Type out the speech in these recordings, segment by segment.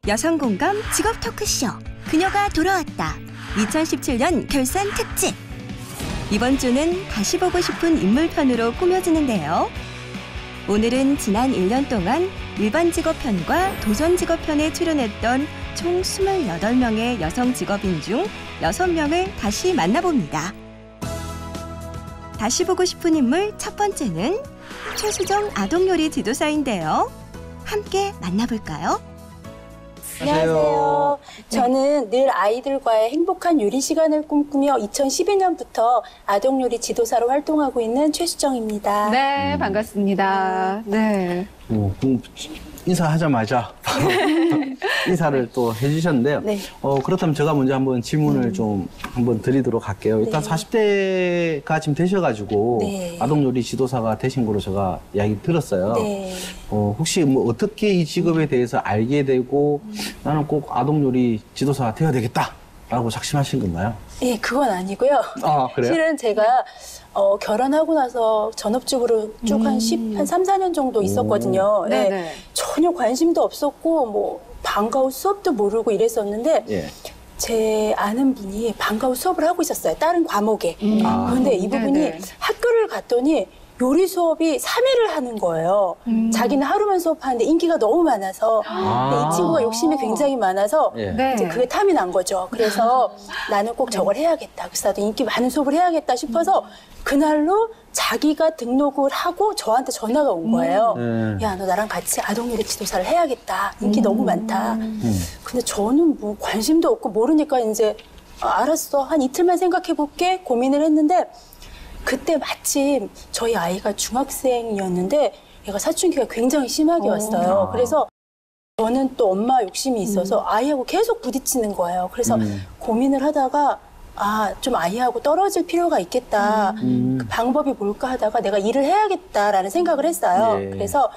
여성 공감 직업 토크쇼 그녀가 돌아왔다 2017년 결산 특집. 이번 주는 다시 보고 싶은 인물편으로 꾸며지는데요. 오늘은 지난 1년 동안 일반 직업편과 도전 직업편에 출연했던 총 28명의 여성 직업인 중 6명을 다시 만나봅니다. 다시 보고 싶은 인물 첫 번째는 최수정 아동요리 지도사인데요. 함께 만나볼까요? 안녕하세요. 저는 늘 아이들과의 행복한 요리 시간을 꿈꾸며 2012년부터 아동요리 지도사로 활동하고 있는 최수정입니다. 네, 반갑습니다. 네. 인사하자마자 바로 인사를 또 해주셨는데요. 네. 그렇다면 제가 먼저 한번 질문을 좀 한번 드리도록 할게요. 일단 네. 40대가 지금 되셔가지고 네. 아동요리 지도사가 되신 거로 제가 이야기 들었어요. 네. 혹시 뭐 어떻게 이 직업에 대해서 알게 되고 나는 꼭 아동요리 지도사가 되어야 되겠다라고 작심하신 건가요? 예, 그건 아니고요. 아, 그래요? 실은 제가 결혼하고 나서 전업주부로 쭉 한 3, 4년 정도 있었거든요. 네. 네네. 전혀 관심도 없었고 뭐 방과 후 수업도 모르고 이랬었는데 예. 제 아는 분이 방과 후 수업을 하고 있었어요. 다른 과목에. 그런데 이 부분이 네네. 학교를 갔더니 요리 수업이 3일을 하는 거예요. 자기는 하루만 수업하는데 인기가 너무 많아서 근데 이 친구가 욕심이 굉장히 많아서 예. 네. 이제 그게 탐이 난 거죠. 그래서 나는 꼭 저걸 해야겠다. 그래서 나도 인기 많은 수업을 해야겠다 싶어서 그날로 자기가 등록을 하고 저한테 전화가 온 거예요. 야, 너 나랑 같이 아동요리 지도사를 해야겠다. 인기 너무 많다. 근데 저는 뭐 관심도 없고 모르니까 이제 알았어. 한 이틀만 생각해 볼게. 고민을 했는데 그때 마침 저희 아이가 중학생이었는데 얘가 사춘기가 굉장히 심하게 왔어요. 그래서 저는 또 엄마 욕심이 있어서 아이하고 계속 부딪히는 거예요. 그래서 고민을 하다가 좀 아이하고 떨어질 필요가 있겠다. 그 방법이 뭘까 하다가 내가 일을 해야겠다라는 생각을 했어요. 예. 그래서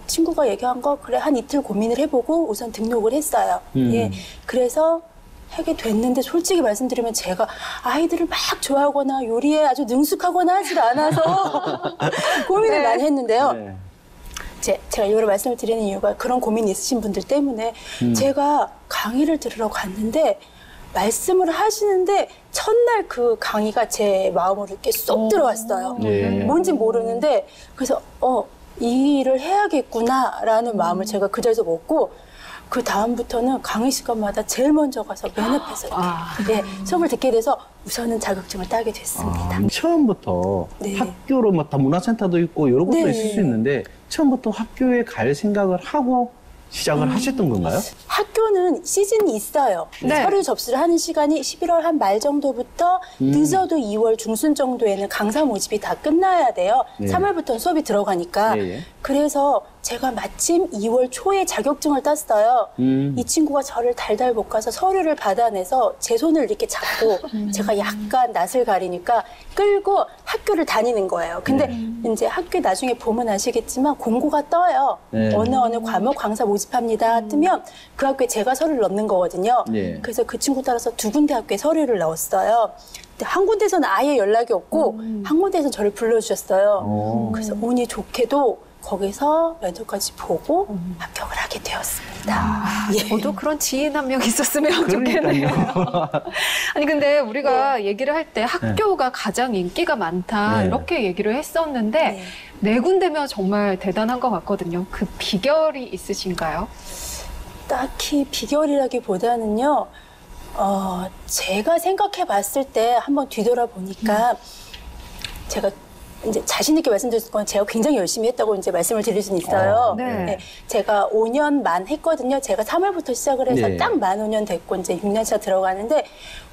친구가 얘기한 거 그래 한 이틀 고민을 해보고 우선 등록을 했어요. 예, 그래서 하게 됐는데 솔직히 말씀드리면 제가 아이들을 막 좋아하거나 요리에 아주 능숙하거나 하질 않아서 고민을 많이 했는데요. 네. 제가 이거를 말씀을 드리는 이유가 그런 고민이 있으신 분들 때문에 제가 강의를 들으러 갔는데 말씀을 하시는데 첫날 그 강의가 제 마음으로 이렇게 쏙 들어왔어요. 예. 뭔지 모르는데 그래서 이 일을 해야겠구나라는 마음을 제가 그 자리에서 먹고 그 다음부터는 강의 시간마다 제일 먼저 가서 맨 앞에서 수업을 듣게 돼서 우선은 자격증을 따게 됐습니다. 처음부터 네. 학교로 뭐 다 문화센터도 있고 여러 곳도 네. 있을 수 있는데 처음부터 학교에 갈 생각을 하고 시작을 하셨던 건가요? 학교는 시즌이 있어요. 네. 서류 접수를 하는 시간이 11월 한 말 정도부터 늦어도 2월 중순 정도에는 강사 모집이 다 끝나야 돼요. 네. 3월부터는 수업이 들어가니까. 예, 예. 그래서 제가 마침 2월 초에 자격증을 땄어요. 이 친구가 저를 달달 볶아서 서류를 받아내서 제 손을 이렇게 잡고 제가 약간 낯을 가리니까 끌고 학교를 다니는 거예요. 근데 이제 학교에 나중에 보면 아시겠지만 공고가 떠요. 네. 어느 과목 강사 모집합니다. 뜨면 그 학교에 제가 서류를 넣는 거거든요. 네. 그래서 그 친구 따라서 2군데 학교에 서류를 넣었어요. 근데 한 군데서는 아예 연락이 없고 한 군데에서 저를 불러주셨어요. 그래서 운이 좋게도 거기서 면접까지 보고 합격을 하게 되었습니다. 저도 그런 지인 한 명 있었으면 그러니까요. 좋겠네요. 아니 근데 우리가 얘기를 할 때 학교가 가장 인기가 많다 네. 이렇게 얘기를 했었는데 네 군데면 정말 대단한 것 같거든요. 그 비결이 있으신가요? 딱히 비결이라기보다는요. 제가 생각해 봤을 때 한번 뒤돌아보니까 제가 이제 자신 있게 말씀드릴 건 제가 굉장히 열심히 했다고 이제 말씀을 드릴 수는 있어요. 네. 제가 5년 만 했거든요. 제가 3월부터 시작을 해서 네. 딱 만 5년 됐고 이제 6년차 들어가는데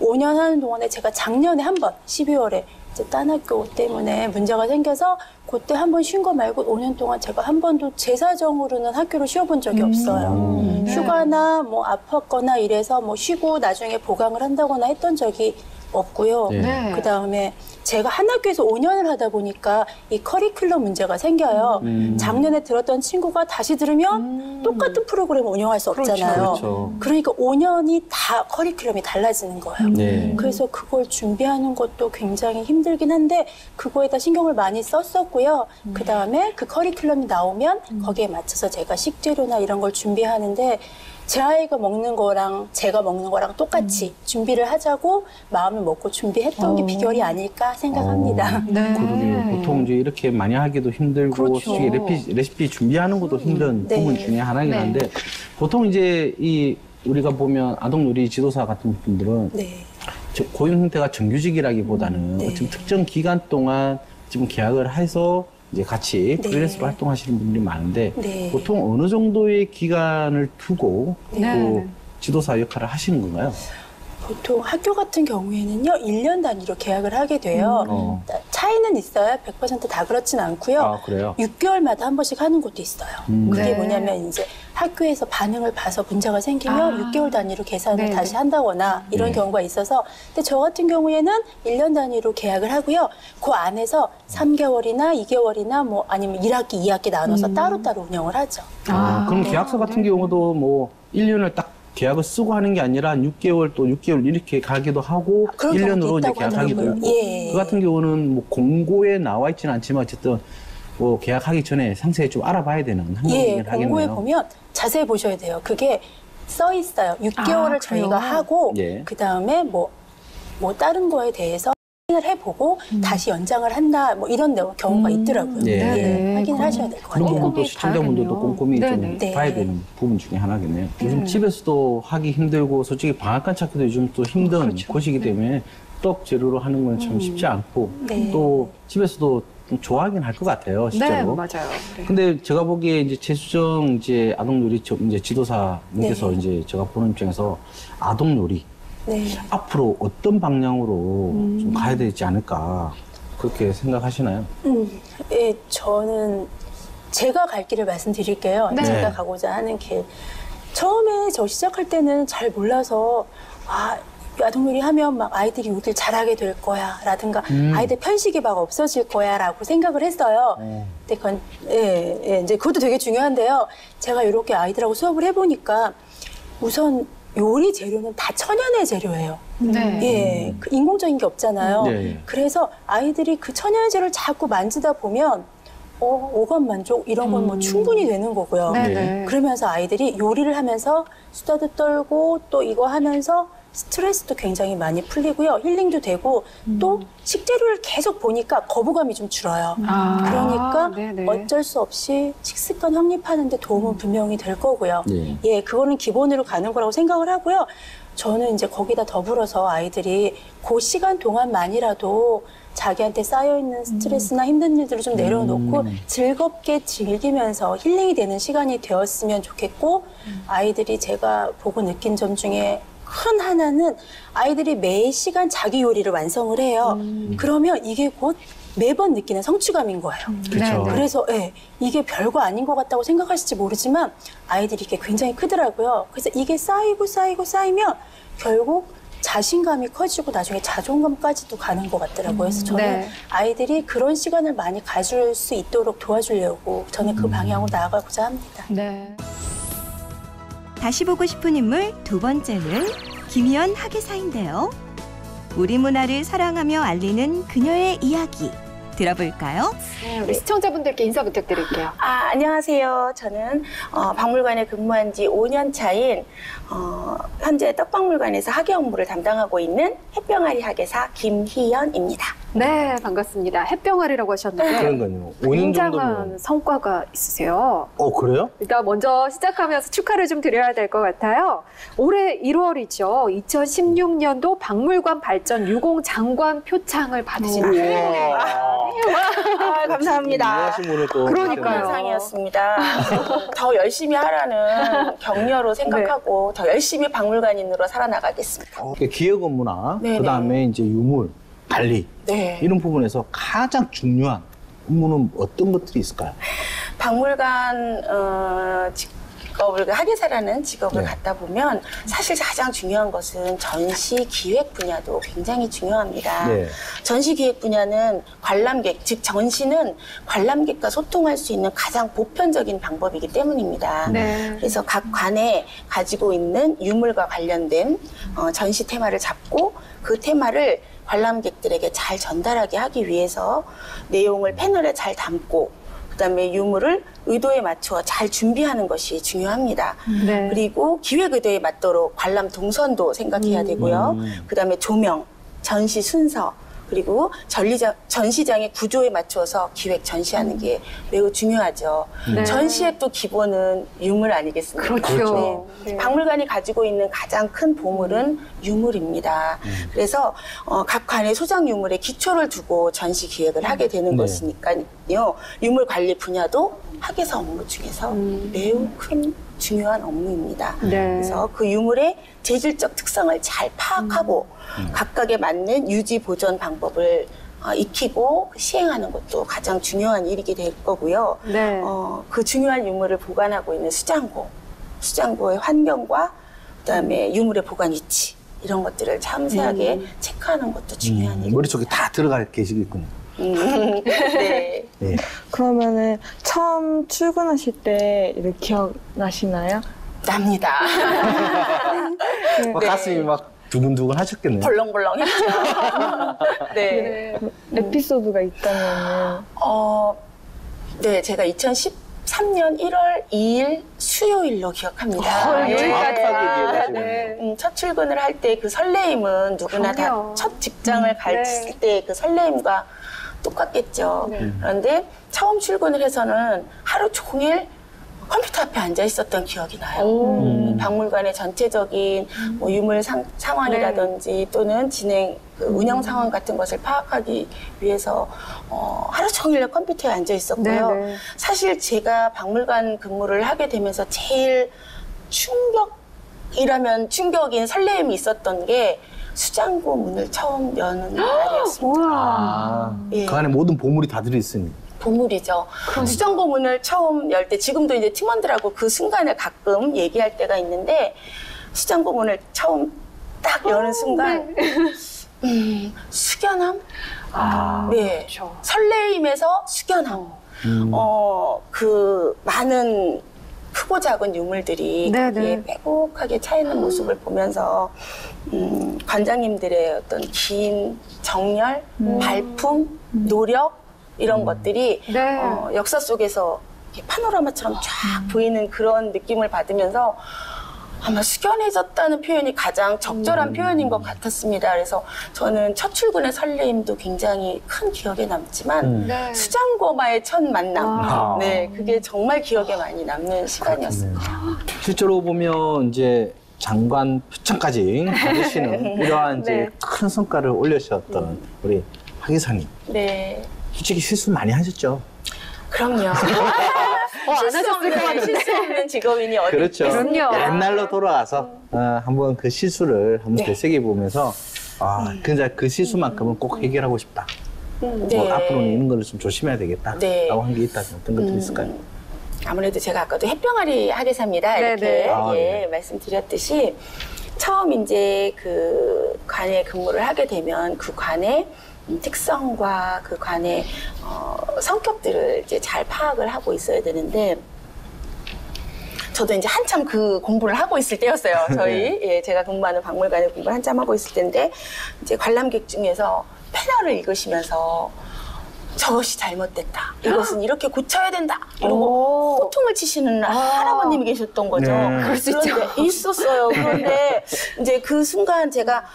5년 하는 동안에 제가 작년에 한 번 12월에 이제 딴 학교 때문에 문제가 생겨서 그때 한 번 쉰 거 말고 5년 동안 제가 한 번도 제 사정으로는 학교를 쉬어본 적이 없어요. 휴가나 뭐 아팠거나 이래서 뭐 쉬고 나중에 보강을 한다거나 했던 적이 없고요. 네. 그다음에 제가 한 학교에서 5년을 하다 보니까 이 커리큘럼 문제가 생겨요. 작년에 들었던 친구가 다시 들으면 똑같은 프로그램을 운영할 수 없잖아요. 그렇죠. 그러니까 5년이 다 커리큘럼이 달라지는 거예요. 네. 그래서 그걸 준비하는 것도 굉장히 힘들긴 한데 그거에다 신경을 많이 썼었고요. 그다음에 그 커리큘럼이 나오면 거기에 맞춰서 제가 식재료나 이런 걸 준비하는데 제 아이가 먹는 거랑 제가 먹는 거랑 똑같이 준비를 하자고 마음을 먹고 준비했던 게 비결이 아닐까 생각합니다. 네. 그러게 보통 이제 이렇게 많이 하기도 힘들고 그렇죠. 솔직히 레시피 준비하는 것도 힘든 네. 부분 중에 하나긴 네. 한데 보통 이제 이 우리가 보면 아동 요리 지도사 같은 분들은 네. 고용 형태가 정규직이라기보다는 네. 지금 특정 기간 동안 지금 계약을 해서 이제 같이 네. 프리랜서로 활동하시는 분들이 많은데 네. 보통 어느 정도의 기간을 두고 네. 또 지도사 역할을 하시는 건가요? 보통 학교 같은 경우에는요, 1년 단위로 계약을 하게 돼요. 차이는 있어요. 100%다 그렇진 않고요. 아, 그래요? 6개월마다 한 번씩 하는 곳도 있어요. 그게 네. 뭐냐면 이제 학교에서 반응을 봐서 문제가 생기면 6개월 단위로 계산을 네네. 다시 한다거나 이런 네. 경우가 있어서 근데 저 같은 경우에는 1년 단위로 계약을 하고요. 그 안에서 3개월이나 2개월이나 뭐 아니면 1학기, 2학기 나눠서 따로따로 운영을 하죠. 그럼 계약서 같은 경우도 뭐 1년을 딱 계약을 쓰고 하는 게 아니라 한 6개월 또 6개월 이렇게 가기도 하고 그런 경우도 1년으로 이제 있다고 계약하기도 하더라고요. 있고 예. 그 같은 경우는 뭐 공고에 나와 있지는 않지만 어쨌든 뭐 계약하기 전에 상세히 좀 알아봐야 되는 예, 항목이긴 공고에 하겠네요. 보면 자세히 보셔야 돼요. 그게 써 있어요. 6개월을 아, 저희가 그래요? 하고 예. 그 다음에 뭐 다른 거에 대해서 확인을 해보고 다시 연장을 한다 뭐 이런 경우가 있더라고요. 예. 네, 확인을 하셔야 될 것 그런 같아요. 부분도 꼼꼼히 시청자분들도 봐야겠네요. 꼼꼼히 네네. 좀 네. 봐야 되는 부분 중에 하나겠네요. 요즘 집에서도 하기 힘들고 솔직히 방앗간 찾기도 요즘 또 힘든 그렇죠. 곳이기 때문에 떡 재료로 하는 건 참 쉽지 않고 네. 또 집에서도 좀 좋아하긴 할 것 같아요, 네, 실제로. 맞아요. 네. 근데 제가 보기에 이제 최수정 이제 아동 요리 이제 지도사님께서 네. 이제 제가 보는 입장에서 아동 요리 네. 앞으로 어떤 방향으로 좀 가야 되지 않을까 그렇게 생각하시나요? 예, 저는 제가 갈 길을 말씀드릴게요. 네. 제가 가고자 하는 길. 처음에 저 시작할 때는 잘 몰라서 아동요리 하면 막 아이들이 요리를 잘하게 될 거야 라든가 아이들 편식이 막 없어질 거야 라고 생각을 했어요. 근데 그건 이제 그것도 되게 중요한데요. 제가 이렇게 아이들하고 수업을 해보니까 우선 요리 재료는 다 천연의 재료예요. 네. 예, 그 인공적인 게 없잖아요. 네. 그래서 아이들이 그 천연의 재료를 자꾸 만지다 보면 오감 만족 이런 건 뭐 충분히 되는 거고요. 네, 네. 네. 그러면서 아이들이 요리를 하면서 수다도 떨고 또 이거 하면서 스트레스도 굉장히 많이 풀리고요. 힐링도 되고 또 식재료를 계속 보니까 거부감이 좀 줄어요. 그러니까 네네. 어쩔 수 없이 식습관 확립하는 데 도움은 분명히 될 거고요. 네. 예, 그거는 기본으로 가는 거라고 생각을 하고요. 저는 이제 거기다 더불어서 아이들이 그 시간 동안만이라도 자기한테 쌓여있는 스트레스나 힘든 일들을 좀 내려놓고 즐겁게 즐기면서 힐링이 되는 시간이 되었으면 좋겠고 아이들이 제가 보고 느낀 점 중에 큰 하나는 아이들이 매 시간 자기 요리를 완성을 해요. 그러면 이게 곧 매번 느끼는 성취감인 거예요. 그렇죠. 네. 그래서 이게 별거 아닌 것 같다고 생각하실지 모르지만 아이들이 이게 굉장히 크더라고요. 그래서 이게 쌓이면 결국 자신감이 커지고 나중에 자존감까지도 가는 것 같더라고요. 그래서 저는 네. 아이들이 그런 시간을 많이 가질 수 있도록 도와주려고 저는 그 방향으로 나아가고자 합니다. 네. 다시 보고 싶은 인물 두 번째는 김희연 학예사인데요. 우리 문화를 사랑하며 알리는 그녀의 이야기 들어볼까요? 네, 우리 시청자분들께 인사 부탁드릴게요. 안녕하세요. 저는 박물관에 근무한 지 5년 차인 현재 떡박물관에서 학예 업무를 담당하고 있는 햇병아리 학예사 김희연입니다. 네, 반갑습니다. 햇병아리라고 하셨는데 그런가요? 5년 굉장한 정도면. 성과가 있으세요. 그래요? 일단 먼저 시작하면서 축하를 좀 드려야 될 것 같아요. 올해 1월이죠. 2016년도 박물관 발전 유공 장관 표창을 받으신 감사합니다. 유명하신 분을 또. 그러니까요. 영상이었습니다. 더 열심히 하라는 격려로 생각하고 더 열심히 박물관인으로 살아나가겠습니다. 기획 업무나 네네. 그다음에 이제 유물, 관리 네. 이런 부분에서 가장 중요한 업무는 어떤 것들이 있을까요? 박물관 직업을 학예사라는 직업을 네. 갖다 보면 사실 가장 중요한 것은 전시 기획 분야도 굉장히 중요합니다. 네. 전시 기획 분야는 관람객, 즉 전시는 관람객과 소통할 수 있는 가장 보편적인 방법이기 때문입니다. 네. 그래서 각 관에 가지고 있는 유물과 관련된 전시 테마를 잡고 그 테마를 관람객들에게 잘 전달하게 하기 위해서 내용을 패널에 잘 담고 그다음에 유물을 의도에 맞춰 잘 준비하는 것이 중요합니다. 네. 그리고 기획 의도에 맞도록 관람 동선도 생각해야 되고요. 그다음에 조명, 전시 순서, 그리고 전시장의 구조에 맞춰서 기획 전시하는 게 매우 중요하죠. 네. 전시의 또 기본은 유물 아니겠습니까? 그렇죠. 네. 네. 박물관이 가지고 있는 가장 큰 보물은 유물입니다. 그래서 각 관의 소장 유물에 기초를 두고 전시 기획을 하게 되는 네. 것이니까요. 유물 관리 분야도 학예사 업무 중에서 매우 큰 중요한 업무입니다. 네. 그래서 그 유물의 재질적 특성을 잘 파악하고 각각에 맞는 유지 보존 방법을 익히고 시행하는 것도 가장 중요한 일이게 될 거고요. 네. 그 중요한 유물을 보관하고 있는 수장고의 환경과 그다음에 유물의 보관 위치 이런 것들을 참세하게 체크하는 것도 중요한 일입니다. 머릿속에 다 들어가 계시겠군요. 네. 네. 그러면은 처음 출근하실 때 이렇게 기억나시나요? 납니다. 막 네. 가슴이 막 두근두근 하셨겠네요. 벌렁벌렁했죠. 네. 에피소드가 있다면은 네, 제가 2013년 1월 2일 수요일로 기억합니다. 네. 정확하게 기억하시네요. 네. 첫 출근을 할 때 그 설레임은 누구나 그럼요. 다 첫 직장을 가르칠 때 그 설레임과 똑같겠죠. 네. 그런데 처음 출근을 해서는 하루 종일 컴퓨터 앞에 앉아 있었던 기억이 나요. 박물관의 전체적인 뭐 유물 상황이라든지 또는 진행 그 운영 상황 같은 것을 파악하기 위해서 하루 종일 컴퓨터에 앉아 있었고요. 네, 네. 사실 제가 박물관 근무를 하게 되면서 제일 충격인 설레임이 있었던 게 수장고 문을 처음 여는 날이었습니다. 우와. 예. 그 안에 모든 보물이 다 들어있으니. 보물이죠. 수장고 문을 처음 열 때 지금도 이제 팀원들하고 그 순간을 가끔 얘기할 때가 있는데 수장고 문을 처음 딱 여는 순간 숙연함? 네. 그렇죠. 설레임에서 숙연함. 그 많은 크고 작은 유물들이 네, 거기에 네. 빼곡하게 차 있는 모습을 보면서 관장님들의 어떤 긴 정열, 발품, 노력 이런 것들이 네. 역사 속에서 이렇게 파노라마처럼 쫙 보이는 그런 느낌을 받으면서 아마 숙연해졌다는 표현이 가장 적절한 표현인 것 같았습니다. 그래서 저는 첫 출근의 설레임도 굉장히 큰 기억에 남지만 네. 수장고마의 첫 만남, 아. 네, 그게 정말 기억에 많이 남는 시간이었습니다. 실제로 보면 이제 장관 표창까지 받으시는 이러한 이제 네. 큰 성과를 올리셨던 우리 박 이사님. 네, 솔직히 실수 많이 하셨죠? 그럼요. 안 하셨을 것 같은데. 실수 없는 직업인이 어디 그렇죠. 있겠습니까? 그럼요. 옛날로 돌아와서 한번 그 실수를 한번 네. 되새겨보면서 진짜 그 실수만큼은 꼭 해결하고 싶다. 네. 뭐 앞으로는 이런 거를 좀 조심해야 되겠다. 네. 라고 한 게 있다면 어떤 것들이 있을까요? 아무래도 제가 아까도 햇병아리 하계사입니다. 네, 이렇게 네. 아, 예, 네. 말씀드렸듯이 처음 이제 그 관에 근무를 하게 되면 그 관의 특성과 그 관의 성격들을 이제 잘 파악을 하고 있어야 되는데 저도 이제 한참 그 공부를 하고 있을 때였어요. 저희 예, 제가 근무하는 박물관에 공부를 한참 하고 있을 때인데 이제 관람객 중에서 패널을 읽으시면서 저것이 잘못됐다. 이것은 이렇게 고쳐야 된다. 이러고 호통을 치시는 할아버님이 계셨던 거죠. 네. 그럴 수 있죠. 그런데 있었어요. 그런데 이제 그 순간 제가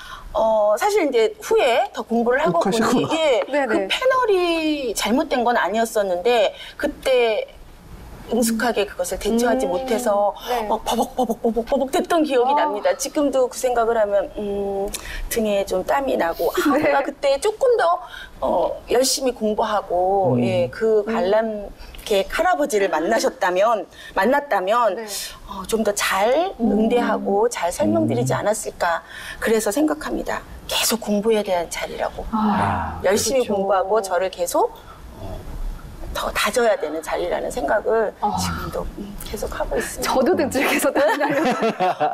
사실 이제 후에 더 공부를 하고 보니 하셨구나. 이게 네네. 그 패널이 잘못된 건 아니었었는데 그때 능숙하게 그것을 대처하지 못해서 네. 막 버벅버벅 됐던 기억이 납니다. 지금도 그 생각을 하면 등에 좀 땀이 나고 내가 그때 조금 더 열심히 공부하고 예, 그 관람객 할아버지를 만났다면 네. 좀 더 잘 응대하고 잘 설명드리지 않았을까 그래서 생각합니다. 계속 공부에 대한 자리라고 열심히 그렇죠. 공부하고 저를 계속 더 다져야 되는 자리라는 생각을 지금도 계속 하고 있습니다. 저도 등줄에서 땀나요.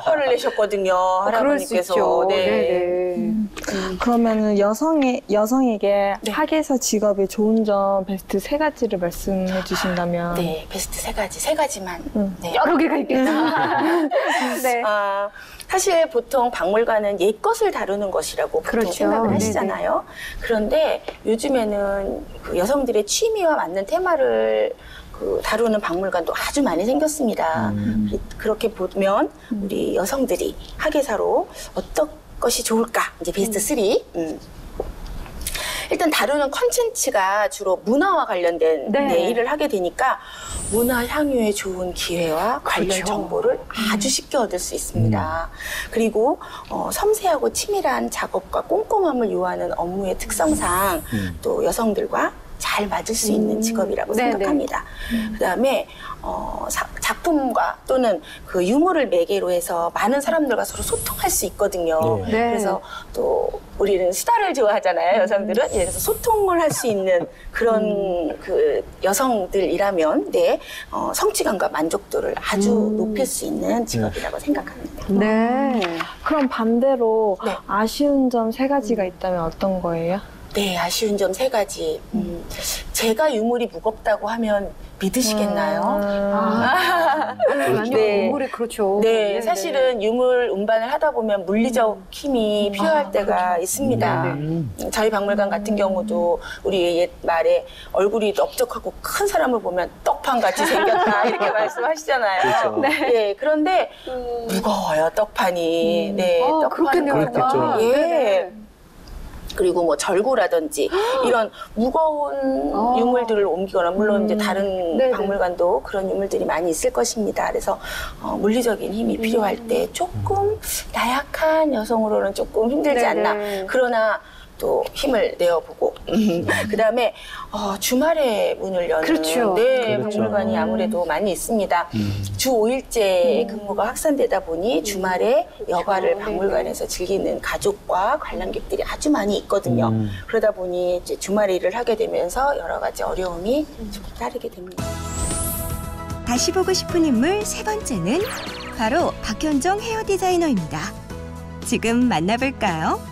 화를 내셨거든요, 그럴 수 할아버님께서. 있죠. 네. 네네. 그러면은 여성에게 네. 학예사 직업의 좋은 점 베스트 3가지를 말씀해 주신다면 네, 베스트 세 가지만. 네. 여러 개가 있겠다. 네. 사실 보통 박물관은 옛 것을 다루는 것이라고 보통 그렇죠. 생각을 하시잖아요. 그런데 요즘에는 그 여성들의 취미와 맞는 테마를 다루는 박물관도 아주 많이 생겼습니다. 그렇게 보면 우리 여성들이 학예사로 어떤 것이 좋을까? 이제 베스트 3. 일단 다루는 컨텐츠가 주로 문화와 관련된 네. 일을 하게 되니까 문화 향유에 좋은 기회와 관련 그렇죠. 정보를 아주 쉽게 얻을 수 있습니다. 그리고 섬세하고 치밀한 작업과 꼼꼼함을 요하는 업무의 특성상 또 여성들과 잘 맞을 수 있는 직업이라고 네네. 생각합니다. 그다음에 작품과 또는 그 유물을 매개로 해서 많은 사람들과 서로 소통할 수 있거든요. 네. 네. 그래서 또 우리는 수다를 좋아하잖아요, 여성들은. 그래서 소통을 할 수 있는 그런 그 여성들이라면 성취감과 만족도를 아주 높일 수 있는 직업이라고 생각합니다. 네. 그럼 반대로 네. 아쉬운 점 3가지가 있다면 어떤 거예요? 네, 아쉬운 점 3가지. 제가 유물이 무겁다고 하면 믿으시겠나요? 아니요, 네. 우물이 그렇죠. 네, 사실은 유물 운반을 하다 보면 물리적 힘이 필요할 때가 있습니다. 저희 박물관 같은 경우도 우리 옛 말에 얼굴이 넓적하고 큰 사람을 보면 떡판같이 생겼다 이렇게 말씀하시잖아요. 그렇죠. 네, 그런데 무거워요, 떡판이. 네, 떡판은 그렇겠네요. 그렇겠죠. 정말. 예. 네. 그리고 뭐 절구라든지 이런 무거운 유물들을 옮기거나 물론 이제 다른 네네. 박물관도 그런 유물들이 많이 있을 것입니다. 그래서 물리적인 힘이 필요할 때 조금 나약한 여성으로는 조금 힘들지 네네. 않나. 그러나 또 힘을 내어보고 그다음에 주말에 문을 여는 그렇죠. 네, 그렇죠. 박물관이 아무래도 많이 있습니다. 주 5일제 근무가 확산되다 보니 주말에 여가를 박물관에서 즐기는 가족과 관람객들이 아주 많이 있거든요. 그러다 보니 이제 주말에 일을 하게 되면서 여러 가지 어려움이 좀 따르게 됩니다. 다시 보고 싶은 인물 3번째는 바로 박현정 헤어 디자이너입니다. 지금 만나볼까요?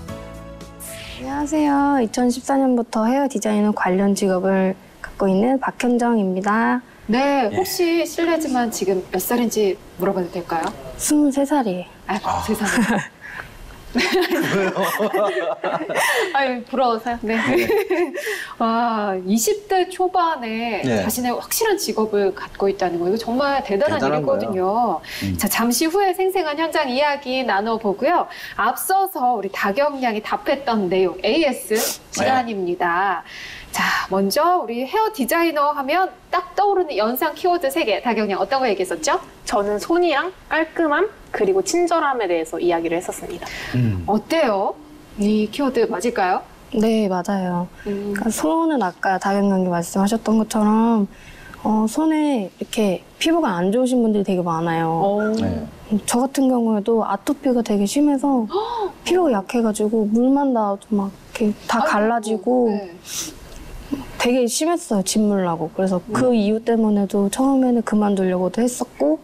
안녕하세요. 2014년부터 헤어 디자이너 관련 직업을 갖고 있는 박현정입니다. 네, 혹시 실례지만 지금 몇 살인지 물어봐도 될까요? 23살이에요. 세상에. 아유, 부러워서요. 네. 와, 20대 초반에 네. 자신의 확실한 직업을 갖고 있다는 거, 이거 정말 대단한 대단한 일이거든요. 자, 잠시 후에 생생한 현장 이야기 나눠보고요. 앞서서 우리 다경 양이 답했던 내용, AS 시간입니다. 자, 먼저 우리 헤어 디자이너 하면 딱 떠오르는 연상 키워드 3개. 다경 양 어떤 거 얘기했었죠? 저는 손이랑 깔끔함 그리고 친절함에 대해서 이야기를 했었습니다. 어때요? 이 키워드 맞을까요? 네, 맞아요. 그러니까 손은 아까 다경님이 말씀하셨던 것처럼 손에 이렇게 피부가 안 좋으신 분들이 되게 많아요. 네. 저 같은 경우에도 아토피가 되게 심해서 피부가 약해가지고 물만 닿아도 막 이렇게 다 갈라지고 네. 되게 심했어요, 진물 나고. 그래서 그 이유 때문에도 처음에는 그만두려고도 했었고,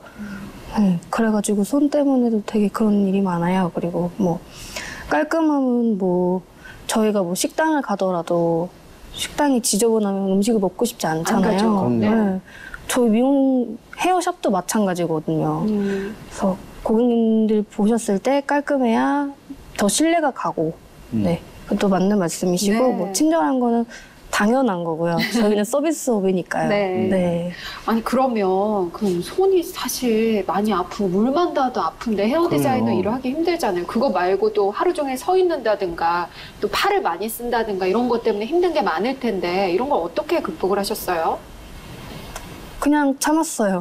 그래가지고 손 때문에도 되게 그런 일이 많아요. 그리고 뭐 깔끔함은 뭐 저희가 뭐 식당을 가더라도 식당이 지저분하면 음식을 먹고 싶지 않잖아요. 그럼요. 네. 저희 미용 헤어샵도 마찬가지거든요. 그래서 고객님들 보셨을 때 깔끔해야 더 신뢰가 가고, 네, 그것도 맞는 말씀이시고, 네. 뭐 친절한 거는 당연한 거고요. 저희는 서비스업이니까요. 네. 네. 아니 그러면 그럼 손이 사실 많이 아프고 물만 닿아도 아픈데 헤어 디자이너 그럼요. 일을 하기 힘들잖아요. 그거 말고도 하루 종일 서 있는다든가 또 팔을 많이 쓴다든가 이런 것 때문에 힘든 게 많을 텐데 이런 걸 어떻게 극복을 하셨어요? 그냥 참았어요.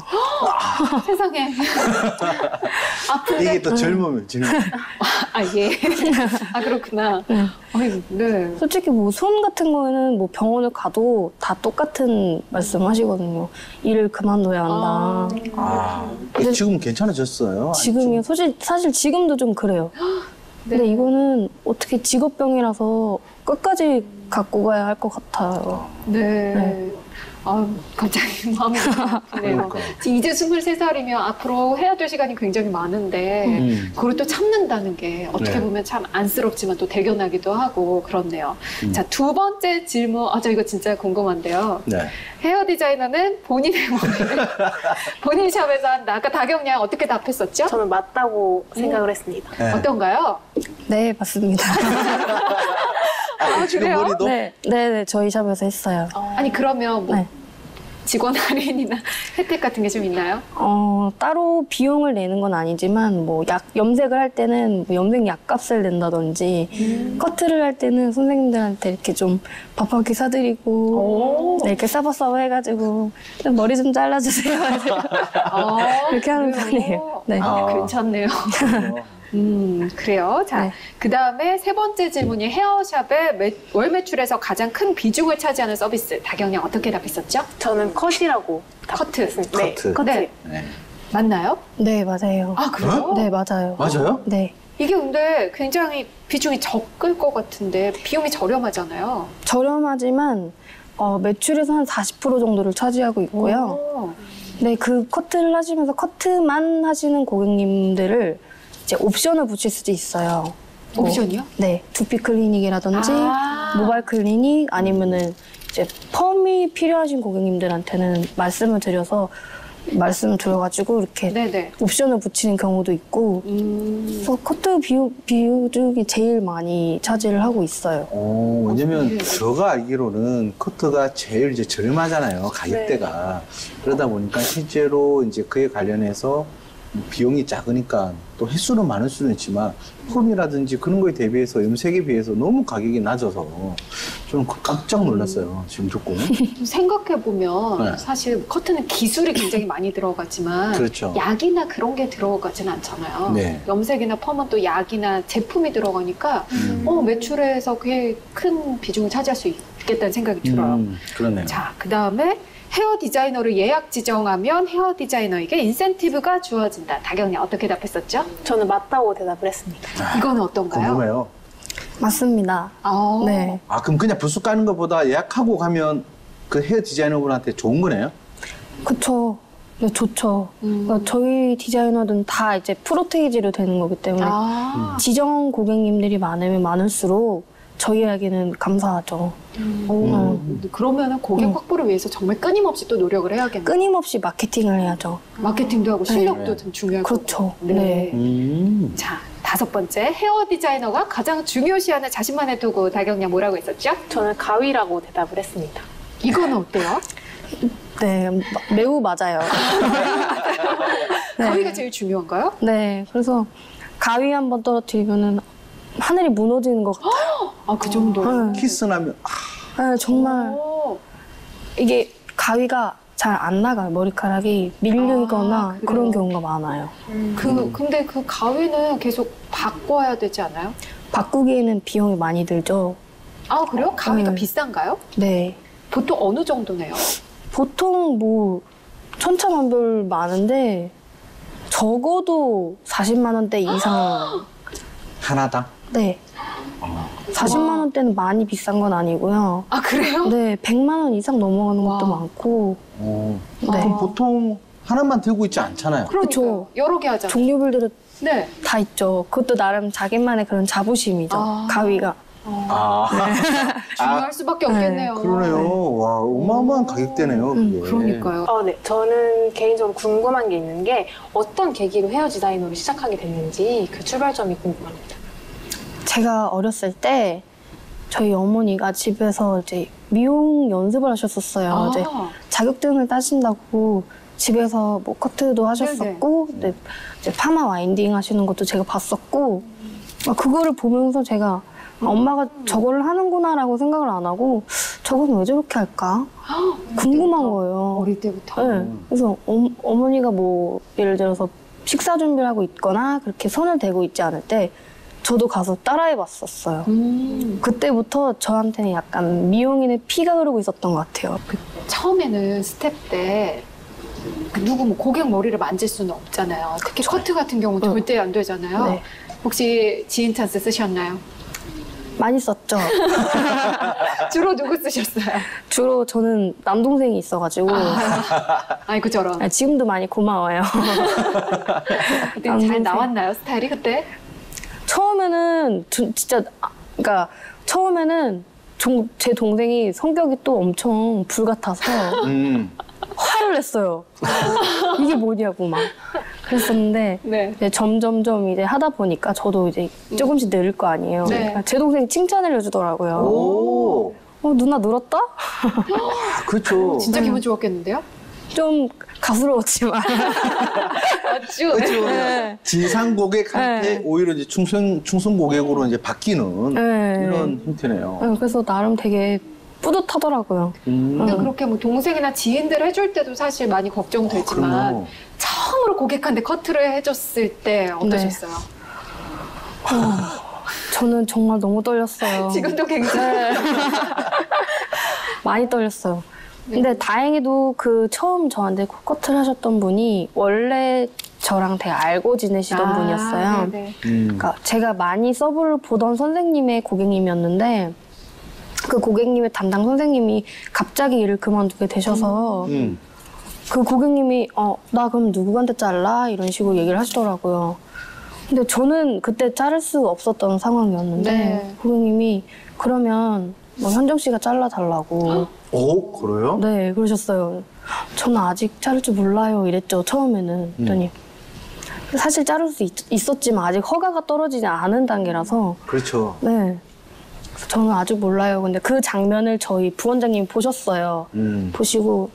세상에. 아픈데? 이게 또 젊으면 지금 아, 예. 아, 그렇구나. 아니, 네. 솔직히 뭐 손 같은 거에는 뭐 병원을 가도 다 똑같은 말씀하시거든요. 일을 그만둬야 한다. 지금 괜찮아졌어요? 지금이요. 사실 지금도 좀 그래요. 네. 근데 이거는 어떻게 직업병이라서 끝까지 갖고 가야 할 것 같아요. 네. 네. 아유, 갑자기 마음이 아프네요. 그러니까. 이제 23살이면 앞으로 해야 될 시간이 굉장히 많은데 그걸 또 참는다는 게 어떻게 네. 보면 참 안쓰럽지만 또 대견하기도 하고 그렇네요. 자, 두 번째 질문. 저 이거 진짜 궁금한데요. 네. 헤어 디자이너는 본인의 머리를 본인 샵에서 한다. 아까 다경양 어떻게 답했었죠? 저는 맞다고 생각을 했습니다. 네. 어떤가요? 네, 맞습니다. 지금 그래요? 머리도 네, 저희 샵에서 했어요. 아니 그러면 뭐 네. 직원 할인이나 혜택 같은 게 좀 있나요? 따로 비용을 내는 건 아니지만, 뭐, 염색을 할 때는 뭐 염색 약값을 낸다든지, 커트를 할 때는 선생님들한테 이렇게 좀 밥 한 끼 사드리고, 네, 이렇게 싸바싸바 해가지고, 좀 머리 좀 잘라주세요. 그렇게 하는 그래요? 편이에요. 네. 괜찮네요. 그래요. 자, 네. 그 다음에 세 번째 질문이 헤어샵의 월 매출에서 가장 큰 비중을 차지하는 서비스. 다경양 어떻게 답했었죠? 저는 컷이라고 커트. 답했습니다. 네, 커트. 커트. 네. 네. 맞나요? 네, 맞아요. 아, 그래요? 네, 맞아요. 맞아요? 네. 이게 근데 굉장히 비중이 적을 것 같은데 비용이 저렴하잖아요. 저렴하지만, 매출에서 한 40% 정도를 차지하고 있고요. 오. 네, 그 커트를 하시면서 커트만 하시는 고객님들을 이제 옵션을 붙일 수도 있어요. 뭐, 옵션이요? 네, 두피 클리닉이라든지 모발 클리닉 아니면은 이제 펌이 필요하신 고객님들한테는 말씀을 드려가지고 이렇게 네네. 옵션을 붙이는 경우도 있고 그래서 커트 비중이 제일 많이 차지를 하고 있어요. 왜냐면 제가 알기로는 커트가 제일 이제 저렴하잖아요. 가격대가. 그러다 보니까 실제로 이제 그에 관련해서 비용이 작으니까 또 횟수는 많을 수는 있지만 펌이라든지 그런 거에 대비해서 염색에 비해서 너무 가격이 낮아서 저는 깜짝 놀랐어요. 지금 듣고. 생각해보면 네. 사실 커트는 기술이 굉장히 많이 들어가지만 그렇죠. 약이나 그런 게 들어가진 않잖아요. 네. 염색이나 펌은 또 약이나 제품이 들어가니까 매출에서 꽤 큰 비중을 차지할 수 있겠다는 생각이 들어요. 그러네요. 자, 그 다음에 헤어 디자이너를 예약 지정하면 헤어 디자이너에게 인센티브가 주어진다. 다경이 어떻게 답했었죠? 저는 맞다고 대답을 했습니다. 이거는 어떤가요? 궁금해요. 맞습니다. 네. 그럼 그냥 부스 까는 것보다 예약하고 가면 그 헤어 디자이너분한테 좋은 거네요? 그쵸. 네, 좋죠. 그러니까 저희 디자이너들은 다 이제 프로테이지로 되는 거기 때문에 지정 고객님들이 많으면 많을수록 저희에게는 감사하죠. 그러면은 고객 확보를 위해서 정말 끊임없이 또 노력을 해야겠네요. 끊임없이 마케팅을 해야죠. 마케팅도 하고 실력도 네. 좀 중요할 그렇죠. 거고. 네. 음. 자, 다섯 번째 헤어 디자이너가 가장 중요시하는 자신만의 도구. 다경량 뭐라고 했었죠? 저는 가위라고 대답을 했습니다. 이거는 어때요? 네, 매우 맞아요. 네. 가위가 제일 중요한가요? 네, 그래서 가위 한번 떨어뜨리면은 하늘이 무너지는 것 같아요. 그 정도. 키스나면 네, 정말 이게 가위가 잘 안 나가요. 머리카락이 밀리거나 그래요? 그런 경우가 많아요. 근데 그 가위는 계속 바꿔야 되지 않아요? 바꾸기에는 비용이 많이 들죠. 그래요? 가위가 네. 비싼가요? 네. 보통 어느 정도 내요? 보통 뭐 천차만별 많은데 적어도 40만 원대 이상. 하나당? 네. 40만 원대는 많이 비싼 건 아니고요. 그래요? 네, 100만 원 이상 넘어가는 것도 와. 많고. 네. 네. 보통 하나만 들고 있지 않잖아요. 그러니까요. 여러 개 하잖아요. 종류별대로 네. 다 있죠. 그것도 나름 자기만의 그런 자부심이죠. 가위가. 중요할 수밖에 없겠네요. 그러네요. 와, 어마어마한 가격대네요. 그게. 그러니까요. 네. 저는 개인적으로 궁금한 게 있는 게 어떤 계기로 헤어 디자이너를 시작하게 됐는지 그 출발점이 궁금합니다. 제가 어렸을 때 저희 어머니가 집에서 이제 미용 연습을 하셨었어요. 이제 자격증을 따신다고 집에서 뭐 커트도 하셨었고, 이제 파마 와인딩 하시는 것도 제가 봤었고, 그거를 보면서 제가 엄마가 저거를 하는구나라고 생각을 안 하고 저건 왜 저렇게 할까? 궁금한 거예요. 어릴 때부터. 네. 그래서 어머니가 뭐 예를 들어서 식사 준비를 하고 있거나 그렇게 손을 대고 있지 않을 때 저도 가서 따라해봤었어요. 그때부터 저한테는 약간 미용인의 피가 흐르고 있었던 것 같아요. 처음에는 스텝 때 누구 뭐 고객 머리를 만질 수는 없잖아요. 특히 커트 같은 경우 절대 안 되잖아요. 네. 혹시 지인 찬스 쓰셨나요? 많이 썼죠. 주로 누구 쓰셨어요? 주로 저는 남동생이 있어가지고 아이고 저런. 아니, 지금도 많이 고마워요. 잘 나왔나요 스타일이 그때? 처음에는 진짜 그러니까 처음에는 제 동생이 성격이 또 엄청 불같아서 화를 냈어요. 이게 뭐냐고 막 그랬었는데 네. 이제 점점점 이제 하다 보니까 저도 이제 조금씩 늘을 거 아니에요. 네. 그러니까 제 동생이 칭찬을 해주더라고요. 오. 누나 늘었다? 그렇죠. 진짜 기분 좋았겠는데요? 좀 가스러웠지만 아주. 그렇죠. 네. 진상 고객한테 네. 오히려 이제 충성 고객으로 이제 바뀌는 네. 이런 형태네요. 그래서 나름 되게 뿌듯하더라고요. 근데 그렇게 뭐 동생이나 지인들 해줄 때도 사실 많이 걱정되지만 그럼요. 처음으로 고객한테 커트를 해줬을 때 어떠셨어요? 저는 정말 너무 떨렸어요. 지금도 굉장히. 많이 떨렸어요. 근데 다행히도 그 처음 저한테 커트를 하셨던 분이 원래 저랑 되게 알고 지내시던 분이었어요. 네네. 그러니까 제가 많이 서브를 보던 선생님의 고객님이었는데 그 고객님의 담당 선생님이 갑자기 일을 그만두게 되셔서 그 고객님이 나 그럼 누구한테 잘라? 이런 식으로 얘기를 하시더라고요. 근데 저는 그때 자를 수 없었던 상황이었는데 네. 고객님이 그러면 뭐 현정 씨가 잘라달라고 오, 그래요? 네 그러셨어요. 저는 아직 자를 줄 몰라요 이랬죠 처음에는. 그랬더니 사실 자를 수 있었지만 아직 허가가 떨어지지 않은 단계라서 그렇죠. 네 그래서 저는 아직 몰라요. 근데 그 장면을 저희 부원장님이 보셨어요. 보시고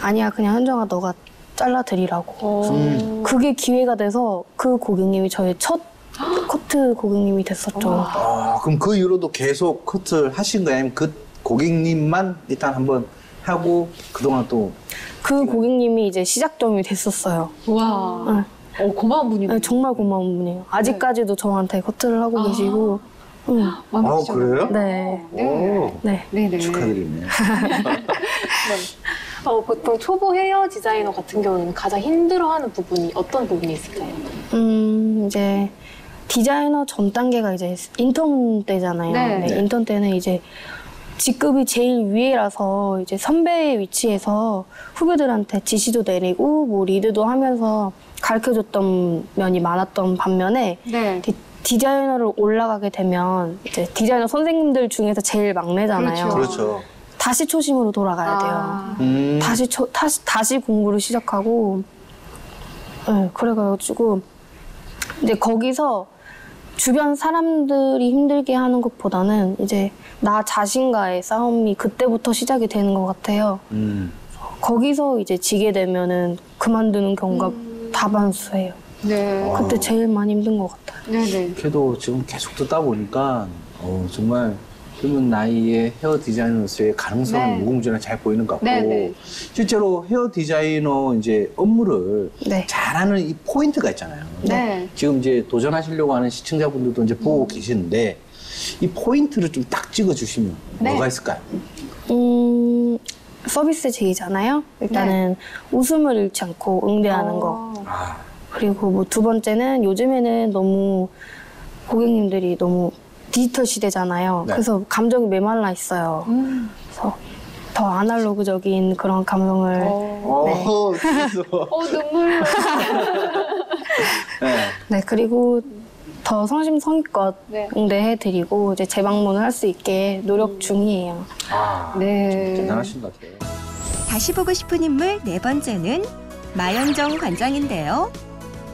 아니야 그냥 현정아 너가 잘라드리라고. 그게 기회가 돼서 그 고객님이 저의 첫 커트 고객님이 됐었죠. 아, 그럼 그 이후로도 계속 커트를 하신 거예요? 아니면 그 고객님만 일단 한번 하고 그동안 또 그 고객님이 이제 시작점이 됐었어요. 와. 고마운 분이네요. 네, 정말 고마운 분이에요. 아직까지도 저한테 커트를 하고 계시고. 아, 그래요? 네. 오, 네. 네네. 축하드리네요. 보통 초보 헤어 디자이너 같은 경우는 가장 힘들어하는 부분이 어떤 부분이 있을까요? 이제 디자이너 전 단계가 이제 인턴 때잖아요. 네. 네, 인턴 때는 이제 직급이 제일 위에라서 이제 선배의 위치에서 후배들한테 지시도 내리고 뭐 리드도 하면서 가르쳐줬던 면이 많았던 반면에 네. 디자이너를 올라가게 되면 이제 디자이너 선생님들 중에서 제일 막내잖아요. 그렇죠. 다시 초심으로 돌아가야 돼요. 다시 공부를 시작하고, 네, 그래가지고 이제 거기서 주변 사람들이 힘들게 하는 것보다는 이제 나 자신과의 싸움이 그때부터 시작이 되는 것 같아요. 거기서 이제 지게 되면은 그만두는 경우가 다반수예요. 네. 그때 제일 많이 힘든 것 같아요. 네네. 그래도 지금 계속 듣다 보니까 정말 젊은 나이에 헤어 디자이너로서의 가능성은 네. 무궁무진하게 잘 보이는 것 같고 네네. 실제로 헤어 디자이너 이제 업무를 네. 잘하는 이 포인트가 있잖아요. 네. 지금 이제 도전하시려고 하는 시청자분들도 이제 보고 계시는데 이 포인트를 좀 딱 찍어주시면 네. 뭐가 있을까요? 서비스직이잖아요. 일단은 웃음을 잃지 않고 응대하는 거. 아, 그리고 뭐 두 번째는 요즘에는 너무 고객님들이 너무 디지털 시대잖아요. 네. 그래서 감정이 메말라 있어요. 그래서 더 아날로그적인 그런 감성을 네. 그래서 눈물. 네. 네, 그리고 더 성심성의껏 네. 응대해드리고 이제 재방문을 할 수 있게 노력 중이에요. 아, 네. 대단하신 것 같아요. 다시 보고 싶은 인물 네 번째는 마연정 관장인데요.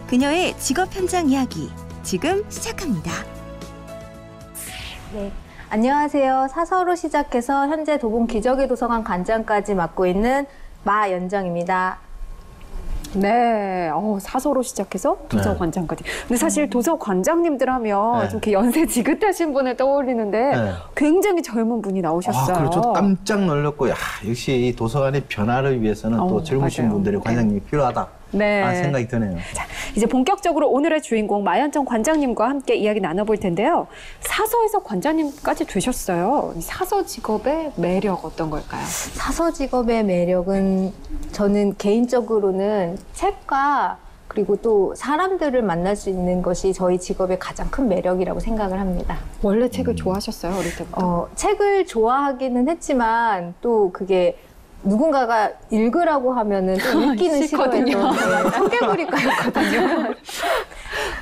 그녀의 직업 현장 이야기 지금 시작합니다. 네, 안녕하세요. 사서로 시작해서 현재 도봉 기적의 도서관 관장까지 맡고 있는 마연정입니다. 네, 사서로 시작해서 도서관장까지. 근데 사실 도서관장님들 하면 네. 좀 이렇게 연세 지긋하신 분을 떠올리는데 네. 굉장히 젊은 분이 나오셨어요. 아, 그렇죠. 깜짝 놀랐고, 야, 역시 이 도서관의 변화를 위해서는 또 젊으신 맞아요. 분들의 관장님이 필요하다. 네. 하는 생각이 드네요. 이제 본격적으로 오늘의 주인공 마연정 관장님과 함께 이야기 나눠볼 텐데요. 사서에서 관장님까지 되셨어요. 이 사서 직업의 매력 어떤 걸까요? 사서 직업의 매력은 저는 개인적으로는 책과 그리고 또 사람들을 만날 수 있는 것이 저희 직업의 가장 큰 매력이라고 생각을 합니다. 원래 책을 좋아하셨어요, 어릴 때부터? 책을 좋아하기는 했지만 또 그게 누군가가 읽으라고 하면은 또 읽기는 싫거든요. 소개부리과였거든요.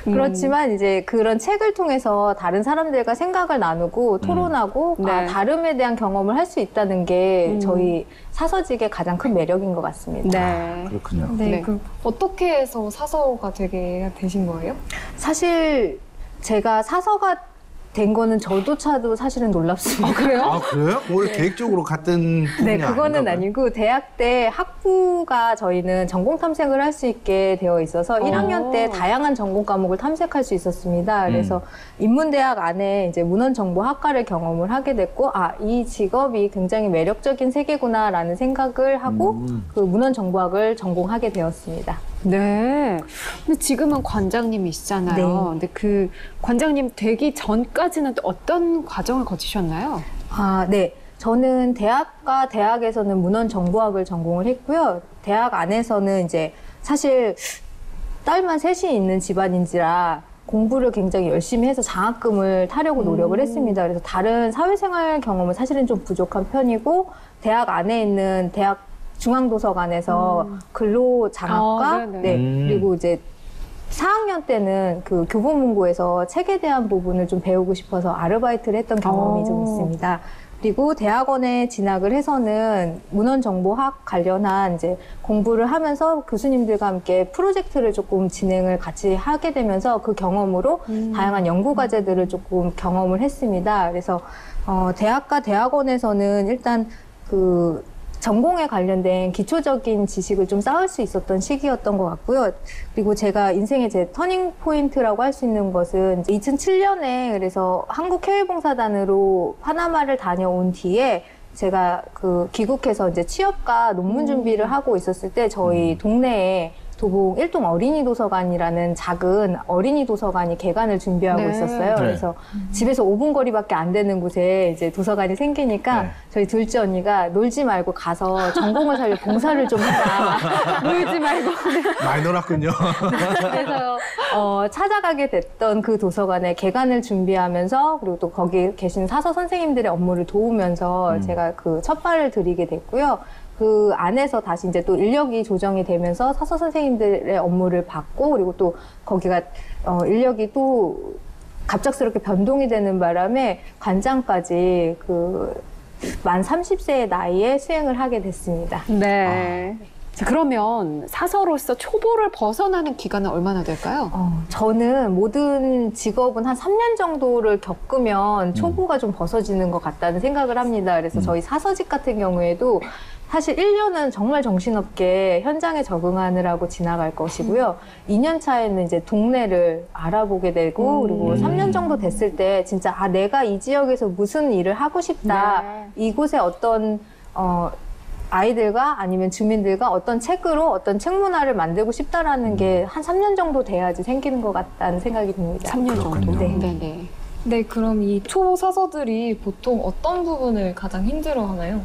그렇지만 이제 그런 책을 통해서 다른 사람들과 생각을 나누고 토론하고 네. 다름에 대한 경험을 할 수 있다는 게 저희 사서직의 가장 큰 매력인 것 같습니다. 네. 그렇군요. 네, 네. 그 어떻게 해서 사서가 되게 되신 거예요? 사실 제가 사서가 된 거는 저조차도 사실은 놀랍습니다. 아, 그래요? 원래 계획적으로 갔던 부분이 네, 그거는 아닌가 봐요. 아니고 대학 때 학부가 저희는 전공 탐색을 할 수 있게 되어 있어서 1학년 때 다양한 전공 과목을 탐색할 수 있었습니다. 그래서 인문대학 안에 이제 문헌정보학과를 경험을 하게 됐고, 이 직업이 굉장히 매력적인 세계구나라는 생각을 하고 그 문헌정보학을 전공하게 되었습니다. 네. 근데 지금은 관장님이시잖아요. 네. 근데 그 관장님 되기 전까지는 또 어떤 과정을 거치셨나요? 네. 저는 대학과 대학에서는 문헌정보학을 전공을 했고요. 대학 안에서는 이제 사실 딸만 셋이 있는 집안인지라 공부를 굉장히 열심히 해서 장학금을 타려고 노력을 했습니다. 그래서 다른 사회생활 경험은 사실은 좀 부족한 편이고, 대학 안에 있는 대학 중앙도서관에서 근로 장학과, 그리고 이제 4학년 때는 그 교보문고에서 책에 대한 부분을 좀 배우고 싶어서 아르바이트를 했던 경험이 좀 있습니다. 그리고 대학원에 진학을 해서는 문헌정보학 관련한 이제 공부를 하면서 교수님들과 함께 프로젝트를 조금 진행을 같이 하게 되면서 그 경험으로 다양한 연구과제들을 조금 경험을 했습니다. 그래서 대학과 대학원에서는 일단 그 전공에 관련된 기초적인 지식을 좀 쌓을 수 있었던 시기였던 것 같고요. 그리고 제가 인생의 제 터닝 포인트라고 할 수 있는 것은 2007년에 그래서 한국해외봉사단으로 파나마를 다녀온 뒤에 제가 그 귀국해서 이제 취업과 논문 준비를 하고 있었을 때 저희 동네에 도봉 일동 어린이 도서관이라는 작은 어린이 도서관이 개관을 준비하고 있었어요. 그래서 집에서 5분 거리밖에 안 되는 곳에 이제 도서관이 생기니까 저희 둘째 언니가 놀지 말고 가서 전공을 살려 봉사를 좀 해라. 놀지 말고. 많이 놀았군요. 그래서 찾아가게 됐던 그 도서관에 개관을 준비하면서, 그리고 또 거기 계신 사서 선생님들의 업무를 도우면서 제가 그 첫 발을 들이게 됐고요. 그 안에서 다시 이제 또 인력이 조정이 되면서 사서 선생님들의 업무를 받고, 그리고 또 거기가 인력이 또 갑작스럽게 변동이 되는 바람에 관장까지 그 만 30세의 나이에 수행을 하게 됐습니다. 네. 자, 그러면 사서로서 초보를 벗어나는 기간은 얼마나 될까요? 저는 모든 직업은 한 3년 정도를 겪으면 초보가 좀 벗어지는 것 같다는 생각을 합니다. 그래서 저희 사서직 같은 경우에도 사실 1년은 정말 정신없게 현장에 적응하느라고 지나갈 것이고요. 2년 차에는 이제 동네를 알아보게 되고, 그리고 3년 정도 됐을 때 진짜 내가 이 지역에서 무슨 일을 하고 싶다. 이곳에 어떤 아이들과 아니면 주민들과 어떤 책으로 어떤 책 문화를 만들고 싶다라는 게 한 3년 정도 돼야지 생기는 것 같다는 생각이 듭니다. 3년 정도. 네. 네, 그럼 이 초사서들이 보통 어떤 부분을 가장 힘들어하나요?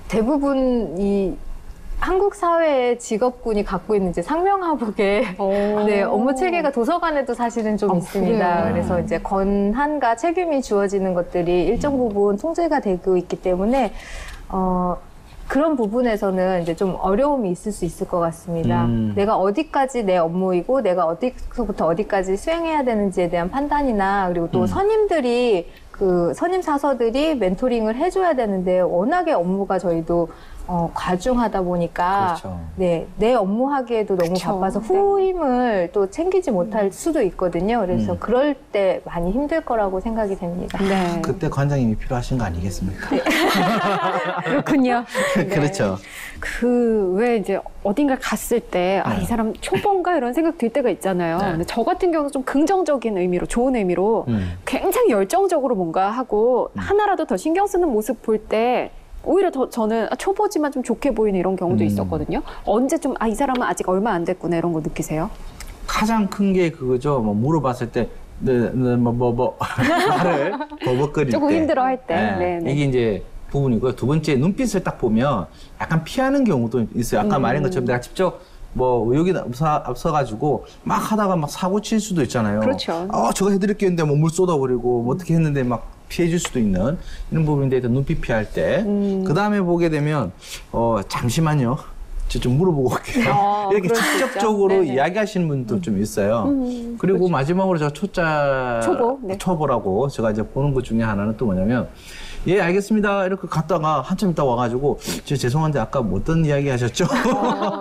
대부분 이 한국 사회의 직업군이 갖고 있는 이제 상명하복의 업무 체계가 도서관에도 사실은 좀 있습니다. 그래요? 그래서 이제 권한과 책임이 주어지는 것들이 일정 부분 통제가 되고 있기 때문에 그런 부분에서는 이제 좀 어려움이 있을 수 있을 것 같습니다. 내가 어디까지 내 업무이고 내가 어디서부터 어디까지 수행해야 되는지에 대한 판단이나, 그리고 또 선임들이 그 선임 사서들이 멘토링을 해줘야 되는데 워낙에 업무가 저희도 과중하다 보니까 내 업무 하기에도 너무 바빠서 후임을 또 챙기지 못할 수도 있거든요. 그래서 그럴 때 많이 힘들 거라고 생각이 됩니다. 네. 그때 관장님이 필요하신 거 아니겠습니까? 그렇군요. 그렇죠. 왜 이제 어딘가 갔을 때 이 사람 초보인가 이런 생각 들 때가 있잖아요. 근데 저 같은 경우는 좀 긍정적인 의미로, 좋은 의미로 굉장히 열정적으로 뭔가 하고 하나라도 더 신경 쓰는 모습 볼 때 오히려 더 저는 초보지만 좀 좋게 보이는 이런 경우도 있었거든요. 언제 좀 이 사람은 아직 얼마 안 됐구나 이런 거 느끼세요? 가장 큰 게 그거죠. 뭐 물어봤을 때 말을 버벅거릴 조금 때. 힘들어할 때. 이게 이제 부분이고요. 두 번째, 눈빛을 딱 보면 약간 피하는 경우도 있어요. 아까 말한 것처럼 내가 직접 뭐 의욕이 앞서가지고 막 하다가 막 사고 칠 수도 있잖아요. 그렇죠. 저거 해드릴게 했는데 뭐 물 쏟아버리고 뭐 어떻게 했는데 막 피해줄 수도 있는 이런 부분인데 눈빛 피할 때. 그 다음에 보게 되면 잠시만요. 저 좀 물어보고 올게요. 이렇게 직접적으로 이야기하시는 분도 좀 있어요. 그리고 그렇죠. 마지막으로 저 초보라고 제가 이제 보는 것 중에 하나는 또 뭐냐면 예, 알겠습니다. 이렇게 갔다가 한참 있다 와가지고 저 죄송한데 아까 뭐 어떤 이야기 하셨죠?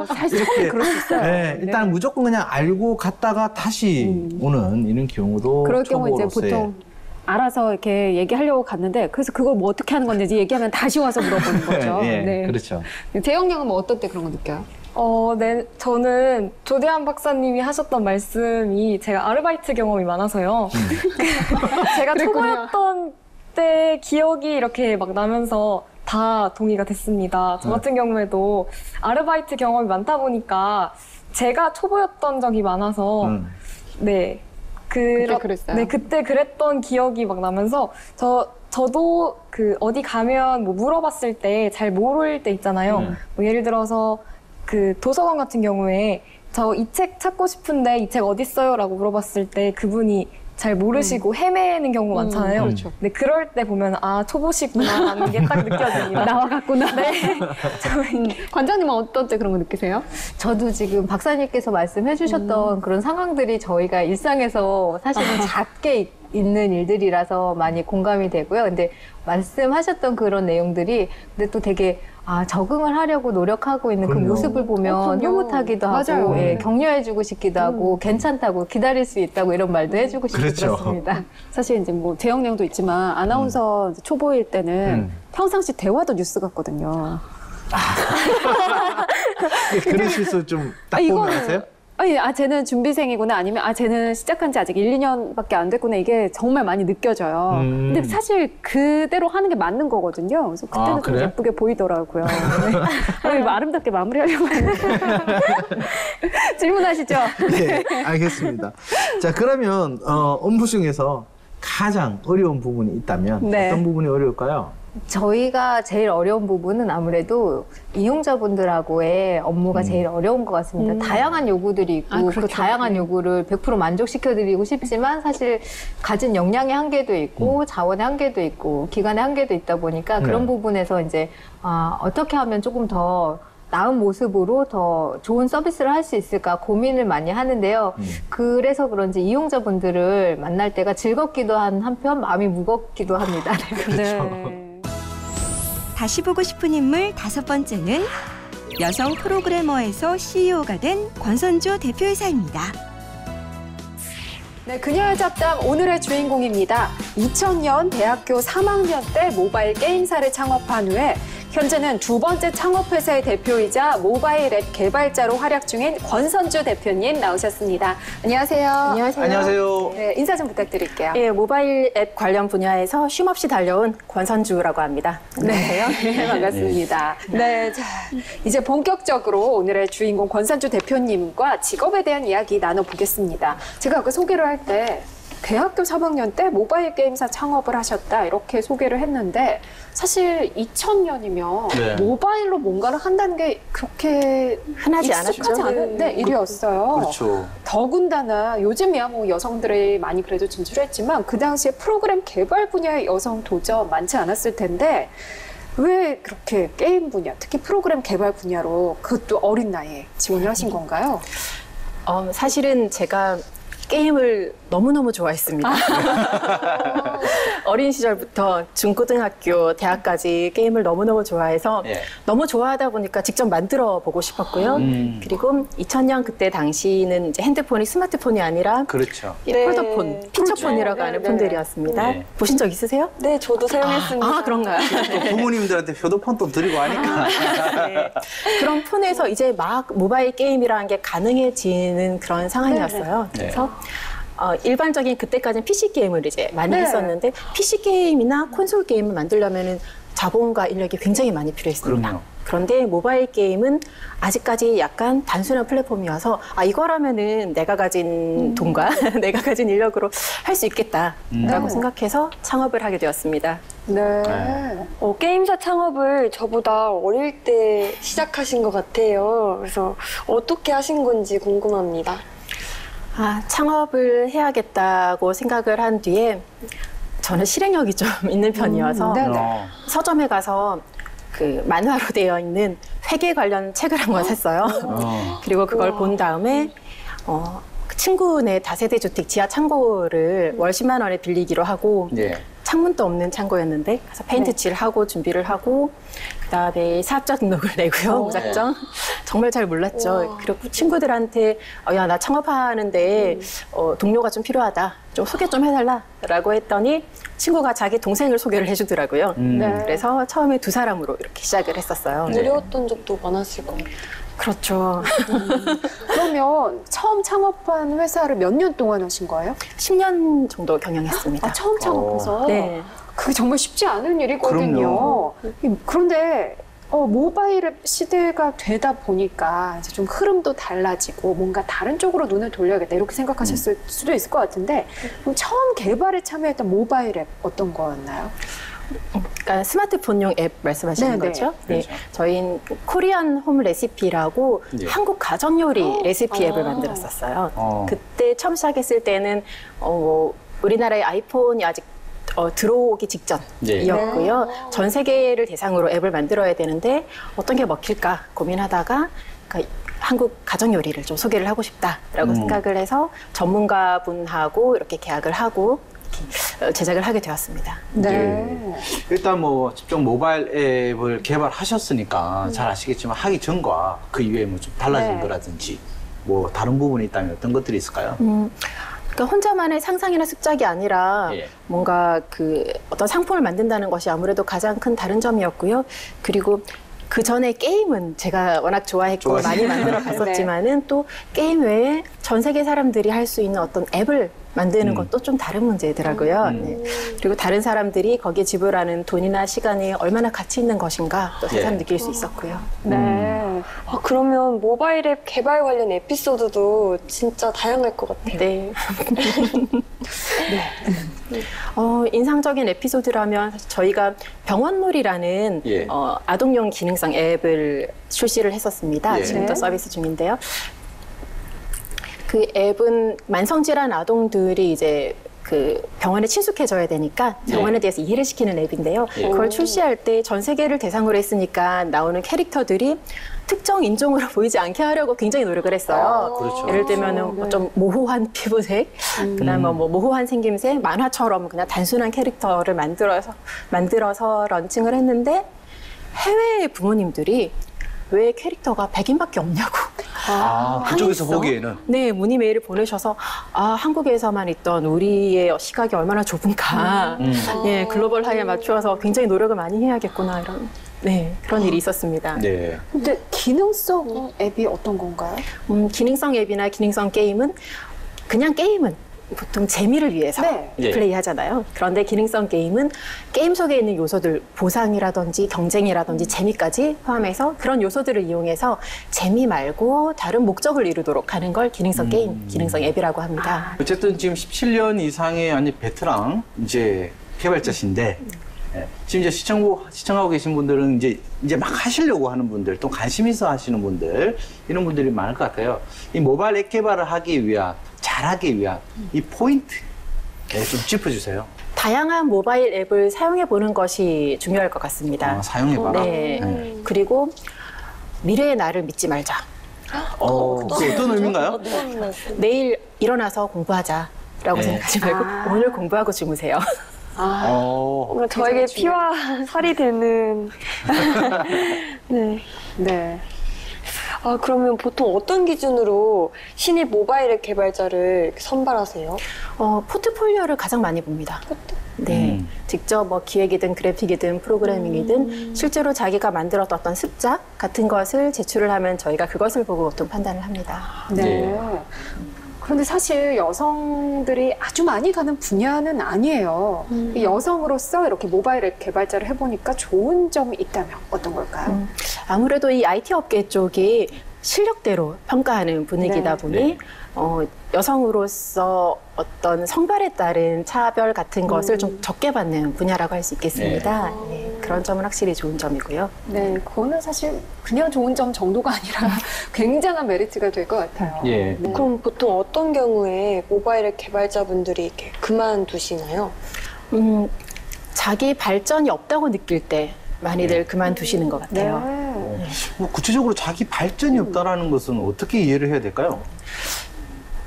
사실 그럴 수 있어요. 네, 일단 무조건 그냥 알고 갔다가 다시 오는 이런 경우도 그럴 경우 이제 초보로서의 보통 알아서 이렇게 얘기하려고 갔는데 그래서 그걸 뭐 어떻게 하는 건지 얘기하면 다시 와서 물어보는 거죠. 예, 네. 그렇죠. 재영 양은 뭐 어떨 때 그런 거 느껴요? 네, 저는 조대한 박사님이 하셨던 말씀이 제가 아르바이트 경험이 많아서요. 제가 초보였던 때 기억이 이렇게 막 나면서 다 동의가 됐습니다. 저 같은 경우에도 아르바이트 경험이 많다 보니까 제가 초보였던 적이 많아서 네. 그때 그랬어요? 네, 그때 그랬던 기억이 막 나면서 저도 그 어디 가면 뭐 물어봤을 때 잘 모를 때 있잖아요. 뭐 예를 들어서 그 도서관 같은 경우에 저 이 책 찾고 싶은데 이 책 어디 있어요? 라고 물어봤을 때 그분이 잘 모르시고 헤매는 경우가 많잖아요. 그렇죠. 네, 그럴 때 보면 초보시구나 라는 게 딱 느껴집니다. 나와갔구나. 네. 관장님은 어떨 때 그런 거 느끼세요? 저도 지금 박사님께서 말씀해 주셨던 그런 상황들이 저희가 일상에서 사실은 잦게 있는 일들이라서 많이 공감이 되고요. 근데 말씀하셨던 그런 내용들이 근데 또 되게 적응을 하려고 노력하고 있는 그 그럼요. 모습을 보면 흐뭇하기도 하고 맞아요. 예, 격려해주고 싶기도 하고 괜찮다고 기다릴 수 있다고 이런 말도 해주고 싶고 그렇죠. 그렇습니다. 사실 이제 뭐 재영 양도 있지만 아나운서 이제 초보일 때는 평상시 대화도 뉴스 같거든요. 그런 실수 좀 딱 보면 아세요? 아니, 쟤는 준비생이구나 아니면 쟤는 시작한 지 아직 1, 2년밖에 안 됐구나 이게 정말 많이 느껴져요. 근데 사실 그대로 하는 게 맞는 거거든요. 그래서 그때는 좀 그래요? 예쁘게 보이더라고요. 네. 아름답게 마무리하려고 했는데. 질문하시죠. 네, 알겠습니다. 자, 그러면 업무 중에서 가장 어려운 부분이 있다면 네. 어떤 부분이 어려울까요? 저희가 제일 어려운 부분은 아무래도 이용자분들하고의 업무가 제일 어려운 것 같습니다. 다양한 요구들이 있고 그 다양한 요구를 100% 만족시켜드리고 싶지만 사실 가진 역량의 한계도 있고 자원의 한계도 있고 기간의 한계도 있다 보니까 그런 부분에서 이제 어떻게 하면 조금 더 나은 모습으로 더 좋은 서비스를 할 수 있을까 고민을 많이 하는데요. 그래서 그런지 이용자분들을 만날 때가 즐겁기도 한 한편 마음이 무겁기도 합니다. 네. 다시 보고 싶은 인물 5번째는 여성 프로그래머에서 CEO가 된 권선주 대표이사입니다. 네, 그녀의 잡담 오늘의 주인공입니다. 2000년 대학교 3학년 때 모바일 게임사를 창업한 후에 현재는 2번째 창업회사의 대표이자 모바일 앱 개발자로 활약 중인 권선주 대표님 나오셨습니다. 안녕하세요. 안녕하세요. 네, 인사 좀 부탁드릴게요. 예, 모바일 앱 관련 분야에서 쉼없이 달려온 권선주라고 합니다. 안녕하세요. 네, 반갑습니다. 네, 자, 이제 본격적으로 오늘의 주인공 권선주 대표님과 직업에 대한 이야기 나눠보겠습니다. 제가 아까 소개를 할 때 대학교 3학년 때 모바일 게임사 창업을 하셨다 이렇게 소개를 했는데 사실 2000년이면 모바일로 뭔가를 한다는 게 그렇게 흔하지 익숙하지 않은 일이었어요. 그렇죠. 더군다나 요즘이야 뭐 여성들이 많이 그래도 진출했지만 그 당시에 프로그램 개발 분야의 여성 도전 많지 않았을 텐데 왜 그렇게 게임 분야, 특히 프로그램 개발 분야로 그것도 어린 나이에 지원을 하신 건가요? 사실은 제가 게임을 너무너무 좋아했습니다. 어린 시절부터 중고등학교, 대학까지 게임을 너무너무 좋아해서 너무 좋아하다 보니까 직접 만들어 보고 싶었고요. 그리고 2000년 그때 당시는 이제 핸드폰이 스마트폰이 아니라 그렇죠. 폴더폰, 피처폰이라고 하는 폰들이었습니다. 보신 적 있으세요? 네, 저도 사용했습니다. 그런가요? 또 부모님들한테 효도폰 또 드리고 하니까. 네. 그런 폰에서 이제 막 모바일 게임이라는 게 가능해지는 그런 상황이었어요. 그래서 일반적인 그때까지는 PC 게임을 이제 많이 했었는데 PC 게임이나 콘솔 게임을 만들려면은 자본과 인력이 굉장히 많이 필요했습니다. 그럼요. 그런데 모바일 게임은 아직까지 약간 단순한 플랫폼이어서 이거라면은 내가 가진 돈과 내가 가진 인력으로 할 수 있겠다라고 생각해서 창업을 하게 되었습니다. 네. 게임사 창업을 저보다 어릴 때 시작하신 것 같아요. 그래서 어떻게 하신 건지 궁금합니다. 창업을 해야겠다고 생각을 한 뒤에 저는 실행력이 좀 있는 편이어서 서점에 가서 그 만화로 되어 있는 회계 관련 책을 한 권 샀어요. 그리고 그걸 본 다음에 친구네 다세대 주택 지하 창고를 월 10만 원에 빌리기로 하고 창문도 없는 창고였는데 그래서 페인트 칠하고 준비를 하고 그다음에 사업자 등록을 내고요. 무작정. 정말 잘 몰랐죠. 그리고 친구들한테 야, 나 창업하는데 동료가 좀 필요하다. 좀 소개 좀 해달라라고 했더니 친구가 자기 동생을 소개를 해주더라고요. 그래서 처음에 2사람으로 이렇게 시작을 했었어요. 어려웠던 적도 많았을 겁니다. 그렇죠. 그러면 처음 창업한 회사를 몇 년 동안 하신 거예요? 10년 정도 경영했습니다. 처음 창업해서? 네. 그게 정말 쉽지 않은 일이거든요. 그런데 모바일 앱 시대가 되다 보니까 이제 좀 흐름도 달라지고 뭔가 다른 쪽으로 눈을 돌려야겠다 이렇게 생각하셨을 수도 있을 것 같은데 그럼 처음 개발에 참여했던 모바일 앱 어떤 거였나요? 그러니까 스마트폰용 앱 말씀하시는 거죠? 네. 그렇죠. 저희는 코리안 홈 레시피라고 한국 가정 요리 레시피 앱을 만들었었어요. 그때 처음 시작했을 때는 우리나라의 아이폰이 아직 들어오기 직전이었고요. 전 세계를 대상으로 앱을 만들어야 되는데 어떤 게 먹힐까 고민하다가 그러니까 한국 가정 요리를 좀 소개를 하고 싶다라고 생각을 해서 전문가분하고 이렇게 계약을 하고 제작을 하게 되었습니다. 네. 일단 뭐 직접 모바일 앱을 개발하셨으니까 잘 아시겠지만 하기 전과 그 이후에 뭐 좀 달라진 거라든지 뭐 다른 부분이 있다면 어떤 것들이 있을까요? 그러니까 혼자만의 상상이나 습작이 아니라 뭔가 그 어떤 상품을 만든다는 것이 아무래도 가장 큰 다른 점이었고요. 그리고 그 전에 게임은 제가 워낙 좋아했고 많이 만들어 봤었지만은 또 게임 외에 전 세계 사람들이 할 수 있는 어떤 앱을 만드는 것도 좀 다른 문제더라고요. 그리고 다른 사람들이 거기에 지불하는 돈이나 시간이 얼마나 가치 있는 것인가 또 새삼 느낄 수 있었고요. 네. 그러면 모바일 앱 개발 관련 에피소드도 진짜 다양할 것 같아요. 네. 인상적인 에피소드라면 저희가 병원놀이라는 아동용 기능성 앱을 출시를 했었습니다. 지금도 서비스 중인데요. 그 앱은 만성질환 아동들이 이제 그 병원에 친숙해져야 되니까 병원에 대해서 이해를 시키는 앱인데요. 그걸 출시할 때 전 세계를 대상으로 했으니까 나오는 캐릭터들이 특정 인종으로 보이지 않게 하려고 굉장히 노력을 했어요. 그렇죠. 예를 들면 좀 모호한 피부색, 그다음에 뭐 모호한 생김새, 만화처럼 그냥 단순한 캐릭터를 만들어서 런칭을 했는데 해외 부모님들이 왜 캐릭터가 백인밖에 없냐고. 그쪽에서 보기에는? 네, 문의 메일을 보내셔서 한국에서만 있던 우리의 시각이 얼마나 좁은가. 예, 글로벌화에 맞추어서 굉장히 노력을 많이 해야겠구나 이런 그런 일이 있었습니다. 네. 근데 기능성 앱이 어떤 건가요? 기능성 앱이나 기능성 게임은 그냥 게임은 보통 재미를 위해서 플레이하잖아요. 그런데 기능성 게임은 게임 속에 있는 요소들, 보상이라든지 경쟁이라든지 재미까지 포함해서 그런 요소들을 이용해서 재미 말고 다른 목적을 이루도록 하는 걸 기능성 게임, 기능성 앱이라고 합니다. 어쨌든 지금 17년 이상의 아니 베테랑 이제 개발자신데 지금 이제 시청하고 계신 분들은 이제 막 하시려고 하는 분들, 또 관심 있어 하시는 분들, 이런 분들이 많을 것 같아요. 이 모바일 앱 개발을 하기 위한, 잘하기 위한 이 포인트 좀 짚어주세요. 다양한 모바일 앱을 사용해 보는 것이 중요할 것 같습니다. 사용해봐라. 네. 그리고 미래의 나를 믿지 말자. 그 어떤 의미인가요? 내일 일어나서 공부하자라고 생각하지 말고 오늘 공부하고 주무세요. 뭔가 저에게 피와 살이 되는. 네. 그러면 보통 어떤 기준으로 신입 모바일 앱 개발자를 선발하세요? 포트폴리오를 가장 많이 봅니다. 네. 직접 뭐 기획이든 그래픽이든 프로그래밍이든 실제로 자기가 만들었던 어떤 습작 같은 것을 제출을 하면 저희가 그것을 보고 보통 판단을 합니다. 네. 그런데 사실 여성들이 아주 많이 가는 분야는 아니에요. 이 여성으로서 이렇게 모바일 앱 개발자를 해보니까 좋은 점이 있다면 어떤 걸까요? 아무래도 이 IT 업계 쪽이 실력대로 평가하는 분위기다 보니 여성으로서 어떤 성별에 따른 차별 같은 것을 좀 적게 받는 분야라고 할 수 있겠습니다. 네, 그런 점은 확실히 좋은 점이고요. 네, 그거는 사실 그냥 좋은 점 정도가 아니라 굉장한 메리트가 될 것 같아요. 네. 그럼 보통 어떤 경우에 모바일 앱 개발자분들이 이렇게 그만두시나요? 자기 발전이 없다고 느낄 때 많이들 그만두시는 것 같아요. 뭐 구체적으로 자기 발전이 없다라는 것은 어떻게 이해를 해야 될까요?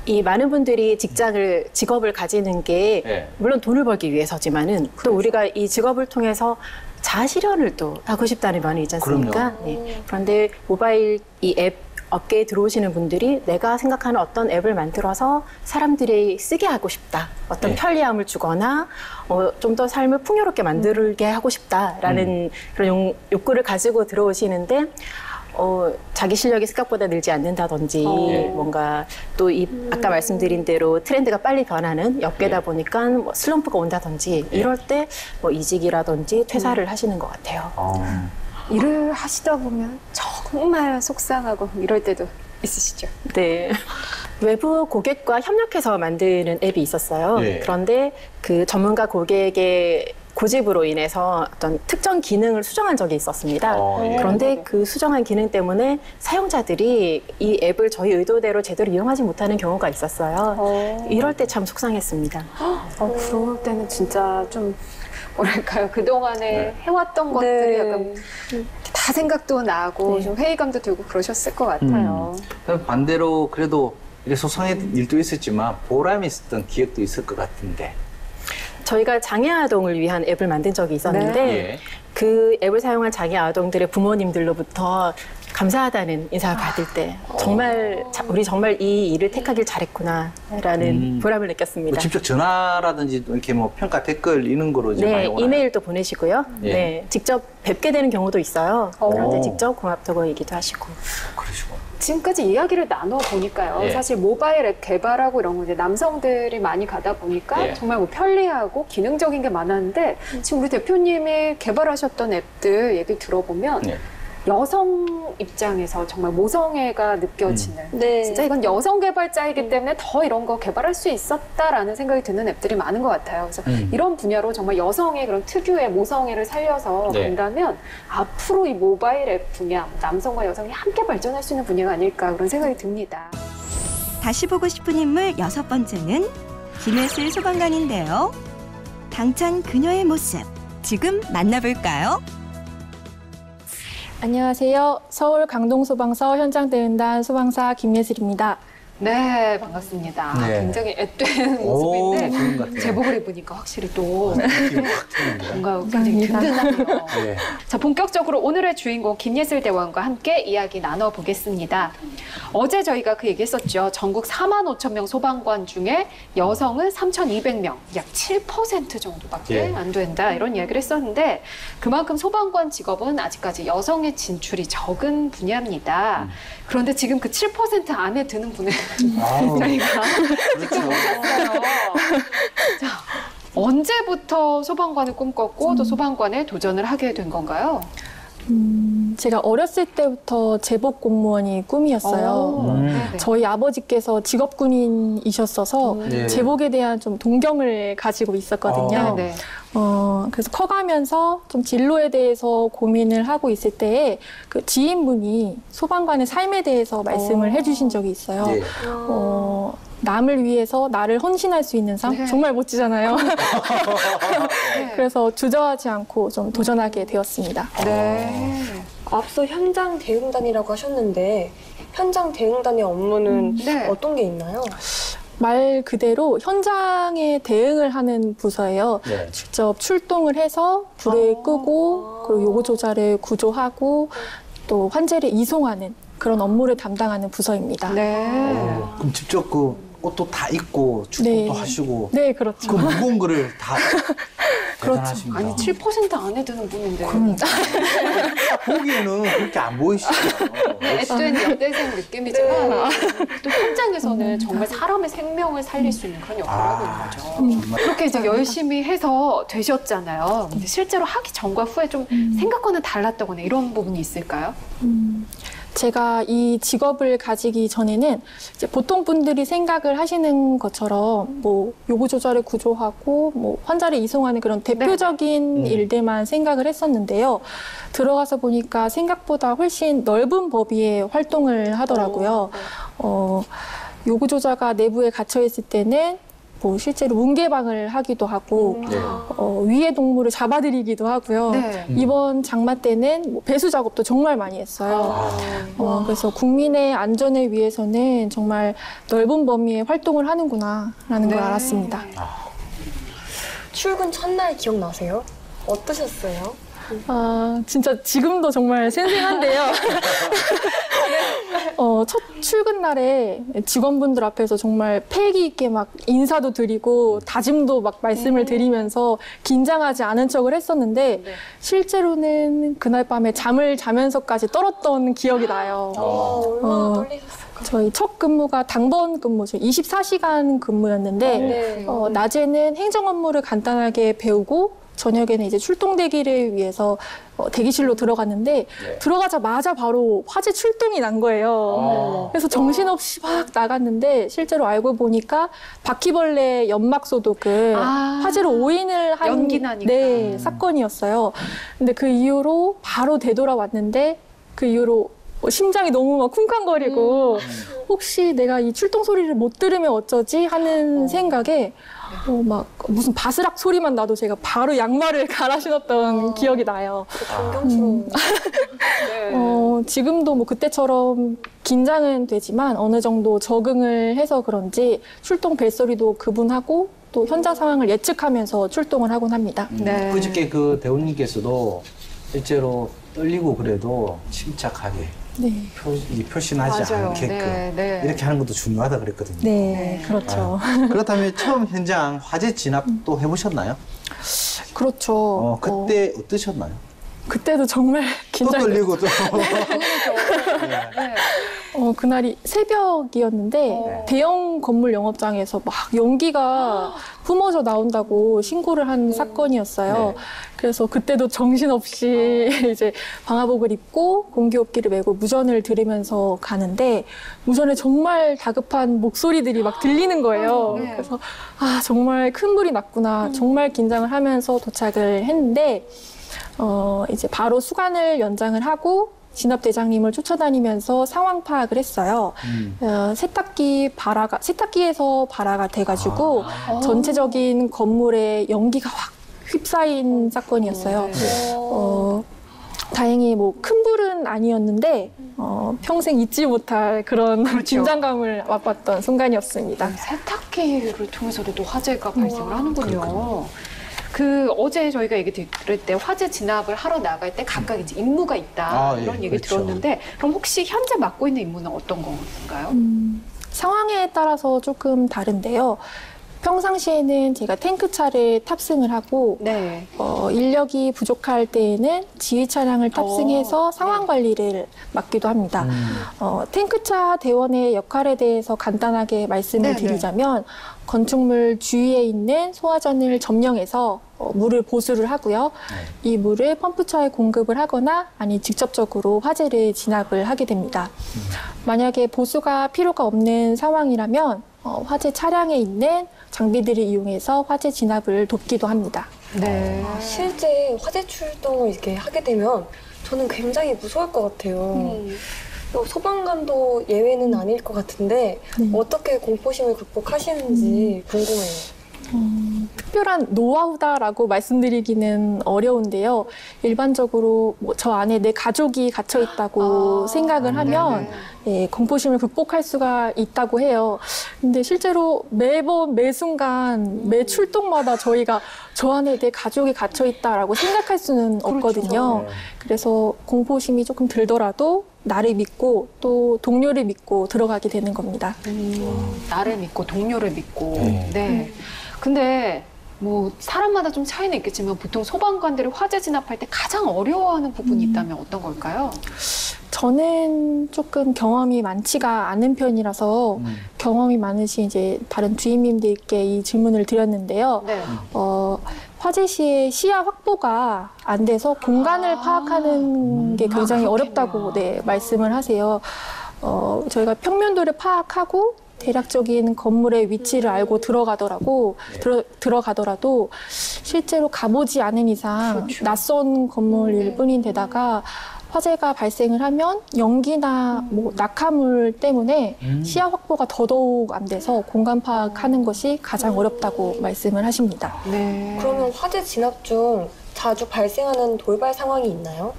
이 많은 분들이 직업을 가지는 게 물론 돈을 벌기 위해서지만은 또 우리가 이 직업을 통해서 자아실현을 또 하고 싶다는 면이 있지 않습니까? 네. 그런데 모바일 이 앱 업계에 들어오시는 분들이 내가 생각하는 어떤 앱을 만들어서 사람들이 쓰게 하고 싶다. 어떤 편리함을 주거나 좀 더 삶을 풍요롭게 만들게 하고 싶다라는 그런 욕구를 가지고 들어오시는데 자기 실력이 생각보다 늘지 않는다든지 뭔가 또 이 아까 말씀드린 대로 트렌드가 빨리 변하는 업계다 보니까 뭐 슬럼프가 온다든지 이럴 때 뭐 이직이라든지 퇴사를 하시는 것 같아요. 일을 하시다 보면 정말 속상하고 이럴 때도 있으시죠? 네. 외부 고객과 협력해서 만드는 앱이 있었어요. 그런데 그 전문가 고객의 고집으로 인해서 어떤 특정 기능을 수정한 적이 있었습니다. 그런데 그 수정한 기능 때문에 사용자들이 이 앱을 저희 의도대로 제대로 이용하지 못하는 경우가 있었어요. 이럴 때 참 속상했습니다. 그럴 때는 진짜 좀 뭐랄까요, 그동안에 해왔던 것들이 약간 다 생각도 나고 좀 회의감도 들고 그러셨을 것 같아요. 반대로 그래도 속상했던 일도 있었지만 보람이 있었던 기억도 있을 것 같은데. 저희가 장애아동을 위한 앱을 만든 적이 있었는데 그 앱을 사용한 장애아동들의 부모님들로부터 감사하다는 인사를 받을 때 정말 우리 정말 이 일을 택하길 잘했구나라는 보람을 느꼈습니다. 뭐 직접 전화라든지 이렇게 뭐 평가 댓글 이런 거로 이제 많이 오나요? 이메일도 보내시고요. 네, 직접 뵙게 되는 경우도 있어요. 그런데 직접 고맙다고 얘기도 하시고. 그러시고. 지금까지 이야기를 나눠보니까요. 사실 모바일 앱 개발하고 이런 거 이제 남성들이 많이 가다 보니까 정말 뭐 편리하고 기능적인 게 많았는데 지금 우리 대표님이 개발하셨던 앱들 얘기 들어보면 여성 입장에서 정말 모성애가 느껴지는 진짜 이건 여성 개발자이기 때문에 더 이런 거 개발할 수 있었다라는 생각이 드는 앱들이 많은 것 같아요. 그래서 이런 분야로 정말 여성의 그런 특유의 모성애를 살려서 간다면 앞으로 이 모바일 앱 분야, 남성과 여성이 함께 발전할 수 있는 분야가 아닐까 그런 생각이 듭니다. 다시 보고 싶은 인물 6번째는 김혜슬 소방관인데요. 당찬 그녀의 모습 지금 만나볼까요? 안녕하세요. 서울 강동소방서 현장대응단 소방사 김예슬입니다. 네, 반갑습니다. 굉장히 앳된 모습인데 제복을 입으니까 확실히 또 뭔가 굉장히 든든하네요. 자, 본격적으로 오늘의 주인공 김예슬 대원과 함께 이야기 나눠보겠습니다. 어제 저희가 그 얘기했었죠. 전국 45,000명 소방관 중에 여성은 3,200명, 약 7% 정도밖에 안 된다 이런 이야기를 했었는데 그만큼 소방관 직업은 아직까지 여성의 진출이 적은 분야입니다. 그런데 지금 그 7% 안에 드는 분을 저희가 직접 모셨어요. 자, 언제부터 소방관을 꿈꿨고 또 소방관에 도전을 하게 된 건가요? 제가 어렸을 때부터 제복 공무원이 꿈이었어요. 저희 아버지께서 직업군인이셨어서 제복에 대한 좀 동경을 가지고 있었거든요. 그래서 커가면서 좀 진로에 대해서 고민을 하고 있을 때에 그 지인분이 소방관의 삶에 대해서 말씀을 해주신 적이 있어요. 남을 위해서 나를 헌신할 수 있는 삶? 정말 멋지잖아요. 그래서 주저하지 않고 좀 도전하게 되었습니다. 앞서 현장 대응단이라고 하셨는데 현장 대응단의 업무는 어떤 게 있나요? 말 그대로 현장에 대응을 하는 부서예요. 직접 출동을 해서 불을 끄고 그리고 요구 조자를 구조하고 또 환자를 이송하는 그런 업무를 담당하는 부서입니다. 그럼 직접 그 옷도 다 입고 출동도 하시고 네, 그렇죠. 그 무거운 거를 다 대단하십니다. 아니 7% 안에 드는 분인데. 보기에는 그렇게 안 보이시죠. 앳된 여대생 느낌이지만 또 현장에서는 정말 사람의 생명을 살릴 수 있는 그런 역할을 하고 있는 거죠. 그렇게 이제 열심히 해서 되셨잖아요. 근데 실제로 하기 전과 후에 좀 생각과는 달랐다거나 이런 부분이 있을까요? 제가 이 직업을 가지기 전에는 이제 보통 분들이 생각을 하시는 것처럼 뭐 요구 조절을 구조하고 뭐 환자를 이송하는 그런 대표적인 일들만 생각을 했었는데요. 들어가서 보니까 생각보다 훨씬 넓은 범위의 활동을 하더라고요. 요구 조절가 내부에 갇혀 있을 때는 뭐 실제로 문개방을 하기도 하고 위해 동물을 잡아들이기도 하고요. 이번 장마 때는 뭐 배수 작업도 정말 많이 했어요. 그래서 국민의 안전을 위해서는 정말 넓은 범위의 활동을 하는구나라는 걸 알았습니다. 출근 첫날 기억나세요? 어떠셨어요? 진짜 지금도 정말 생생한데요. 첫 출근 날에 직원분들 앞에서 정말 패기 있게 막 인사도 드리고 다짐도 막 말씀을 드리면서 긴장하지 않은 척을 했었는데 실제로는 그날 밤에 잠을 자면서까지 떨었던 기억이 나요. 얼마나 떨리셨을까요? 저희 첫 근무가 당번 근무죠. 24시간 근무였는데 낮에는 행정 업무를 간단하게 배우고 저녁에는 이제 출동 대기를 위해서 대기실로 들어갔는데 들어가자마자 바로 화재 출동이 난 거예요. 그래서 정신없이 막 나갔는데 실제로 알고 보니까 바퀴벌레 연막 소독을 화재로 오인을 한 연기 나니까. 사건이었어요. 근데 그 이후로 바로 되돌아왔는데 그 이후로 심장이 너무 막 쿵쾅거리고 혹시 내가 이 출동 소리를 못 들으면 어쩌지 하는 생각에 막 무슨 바스락 소리만 나도 제가 바로 양말을 갈아 신었던 기억이 나요. 지금도 뭐 그때처럼 긴장은 되지만 어느 정도 적응을 해서 그런지 출동 벨소리도 구분하고 또 현장 상황을 예측하면서 출동을 하곤 합니다. 그저께 그 대원님께서도 실제로 떨리고 그래도 침착하게 표신하지 않게끔 이렇게 하는 것도 중요하다 그랬거든요. 네, 그렇죠. 그렇다면 처음 현장 화재 진압도 해보셨나요? 그렇죠. 그때 어떠셨나요? 그때도 정말 긴장했어요. 또 떨리고 또. 그날이 새벽이었는데 대형 건물 영업장에서 막 연기가 뿜어져 나온다고 신고를 한 사건이었어요. 그래서 그때도 정신없이 이제 방화복을 입고 공기호흡기를 메고 무전을 들으면서 가는데 무전에 정말 다급한 목소리들이 막 들리는 거예요. 그래서 정말 큰 불이 났구나. 정말 긴장을 하면서 도착을 했는데 이제 바로 수간을 연장을 하고 진압대장님을 쫓아다니면서 상황 파악을 했어요. 세탁기에서 발화가 돼가지고 전체적인 건물에 연기가 확 휩싸인 사건이었어요. 다행히 뭐 큰 불은 아니었는데 평생 잊지 못할 그런 긴장감을 맛봤던 순간이었습니다. 세탁기를 통해서도 또 화재가 발생을 하는군요. 어제 저희가 얘기 들을 때 화재 진압을 하러 나갈 때 각각 이제 임무가 있다 이런 얘기 들었는데 그럼 혹시 현재 맡고 있는 임무는 어떤 건가요? 상황에 따라서 조금 다른데요. 평상시에는 제가 탱크차를 탑승을 하고 인력이 부족할 때에는 지휘 차량을 탑승해서 상황 관리를 맡기도 합니다. 탱크차 대원의 역할에 대해서 간단하게 말씀을 드리자면 건축물 주위에 있는 소화전을 점령해서 물을 보수를 하고요. 이 물을 펌프차에 공급을 하거나 아니 직접적으로 화재를 진압을 하게 됩니다. 만약에 보수가 필요가 없는 상황이라면 화재 차량에 있는 장비들을 이용해서 화재 진압을 돕기도 합니다. 실제 화재 출동을 이렇게 하게 되면 저는 굉장히 무서울 것 같아요. 소방관도 예외는 아닐 것 같은데 어떻게 공포심을 극복하시는지 궁금해요. 특별한 노하우다라고 말씀드리기는 어려운데요. 일반적으로 저 안에 내 가족이 갇혀 있다고 생각을 하면 공포심을 극복할 수가 있다고 해요. 근데 실제로 매번 매 순간 매 출동마다 저희가 저 안에 내 가족이 갇혀 있다라고 생각할 수는 없거든요. 그래서 공포심이 조금 들더라도 나를 믿고 또 동료를 믿고 들어가게 되는 겁니다. 나를 믿고 동료를 믿고. 근데 뭐 사람마다 좀 차이는 있겠지만 보통 소방관들이 화재 진압할 때 가장 어려워하는 부분이 있다면 어떤 걸까요? 저는 조금 경험이 많지가 않은 편이라서 경험이 많으신 이제 다른 주임님들께 이 질문을 드렸는데요. 네. 화재 시에 시야 확보가 안 돼서 공간을 파악하는 게 굉장히 어렵다고 네, 말씀을 하세요. 저희가 평면도를 파악하고 대략적인 건물의 위치를 알고 들어가더라도 실제로 가보지 않은 이상 그렇죠. 낯선 건물일 뿐인데다가 화재가 발생을 하면 연기나 뭐 낙하물 때문에 시야 확보가 더더욱 안 돼서 공간 파악하는 것이 가장 어렵다고 말씀을 하십니다. 네. 그러면 화재 진압 중 자주 발생하는 돌발 상황이 있나요?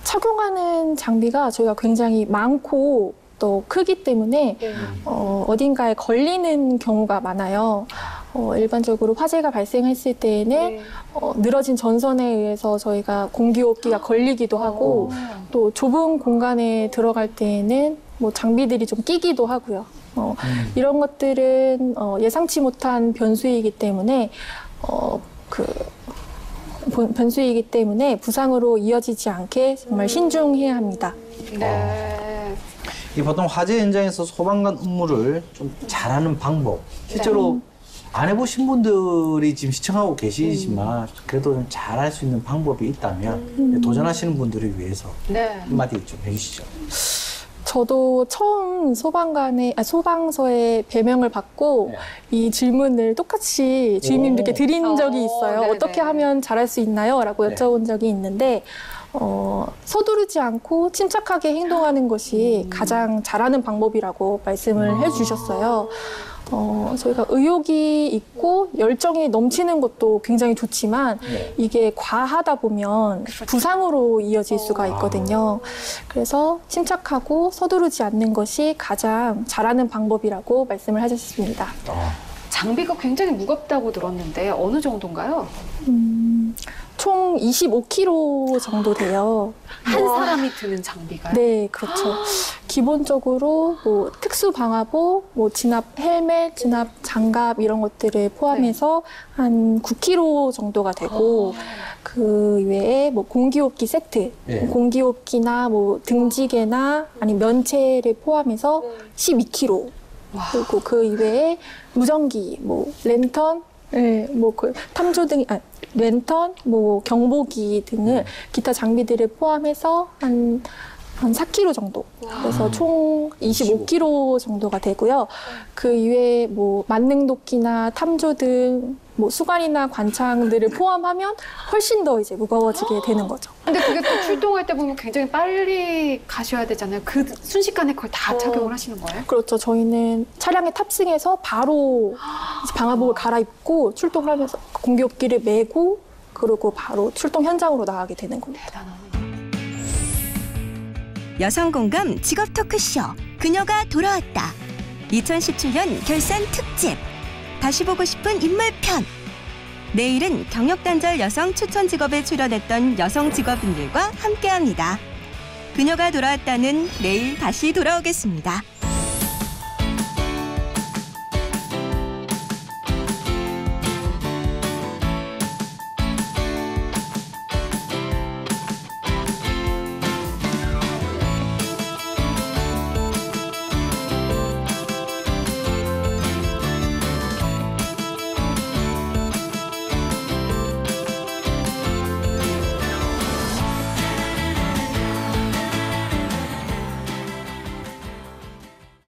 착용하는 장비가 저희가 굉장히 많고 또 크기 때문에 어딘가에 걸리는 경우가 많아요. 일반적으로 화재가 발생했을 때에는 늘어진 전선에 의해서 저희가 공기호흡기가 걸리기도 하고 또 좁은 공간에 들어갈 때에는 뭐 장비들이 좀 끼기도 하고요. 이런 것들은 예상치 못한 변수이기 때문에 변수이기 때문에 부상으로 이어지지 않게 정말 신중해야 합니다. 네. 이 보통 화재 현장에서 소방관 업무를 좀 잘하는 방법, 실제로 안 해보신 분들이 지금 시청하고 계시지만 그래도 좀 잘할 수 있는 방법이 있다면 도전하시는 분들을 위해서 한마디 좀 해주시죠. 저도 처음 소방서에 배명을 받고 이 질문을 똑같이 주임님들께 드린 적이 있어요. 어떻게 하면 잘할 수 있나요? 라고 여쭤본 적이 있는데 서두르지 않고 침착하게 행동하는 것이 가장 잘하는 방법이라고 말씀을 해주셨어요. 저희가 의욕이 있고 열정이 넘치는 것도 굉장히 좋지만 이게 과하다 보면 부상으로 이어질 수가 있거든요. 그래서 침착하고 서두르지 않는 것이 가장 잘하는 방법이라고 말씀을 하셨습니다. 장비가 굉장히 무겁다고 들었는데 어느 정도인가요? 총 25kg 정도 돼요. 한 사람이 드는 장비가요? 네, 그렇죠. 기본적으로 뭐 특수 방화복, 뭐 진압 헬멧, 진압 장갑 이런 것들을 포함해서 한 9kg 정도가 되고 그 외에 뭐 공기호흡기 세트, 공기호흡기나 뭐 등지개나 아니면 면체를 포함해서 12kg. 그리고 그 이외에 무전기, 뭐 랜턴, 뭐 그 탐조등, 랜턴, 뭐 경보기 등을 기타 장비들을 포함해서 한 4kg 정도. 그래서 총 25kg 정도가 되고요. 그 이외에 뭐 만능도끼나 탐조등, 뭐 수관이나 관창들을 포함하면 훨씬 더 이제 무거워지게 되는 거죠. 근데 그게 또 출동할 때 보면 굉장히 빨리 가셔야 되잖아요. 그 순식간에 그걸 다 착용을 하시는 거예요? 그렇죠. 저희는 차량에 탑승해서 바로 방화복을 갈아입고 출동을 하면서 공기호흡기를 메고 그리고 바로 출동 현장으로 나가게 되는 겁니다. 대단하네. 여성 공감 직업 토크쇼 그녀가 돌아왔다. 2017년 결산 특집. 다시 보고 싶은 인물편. 내일은 경력단절 여성 추천 직업에 출연했던 여성 직업인들과 함께합니다. 그녀가 돌아왔다는 내일 다시 돌아오겠습니다.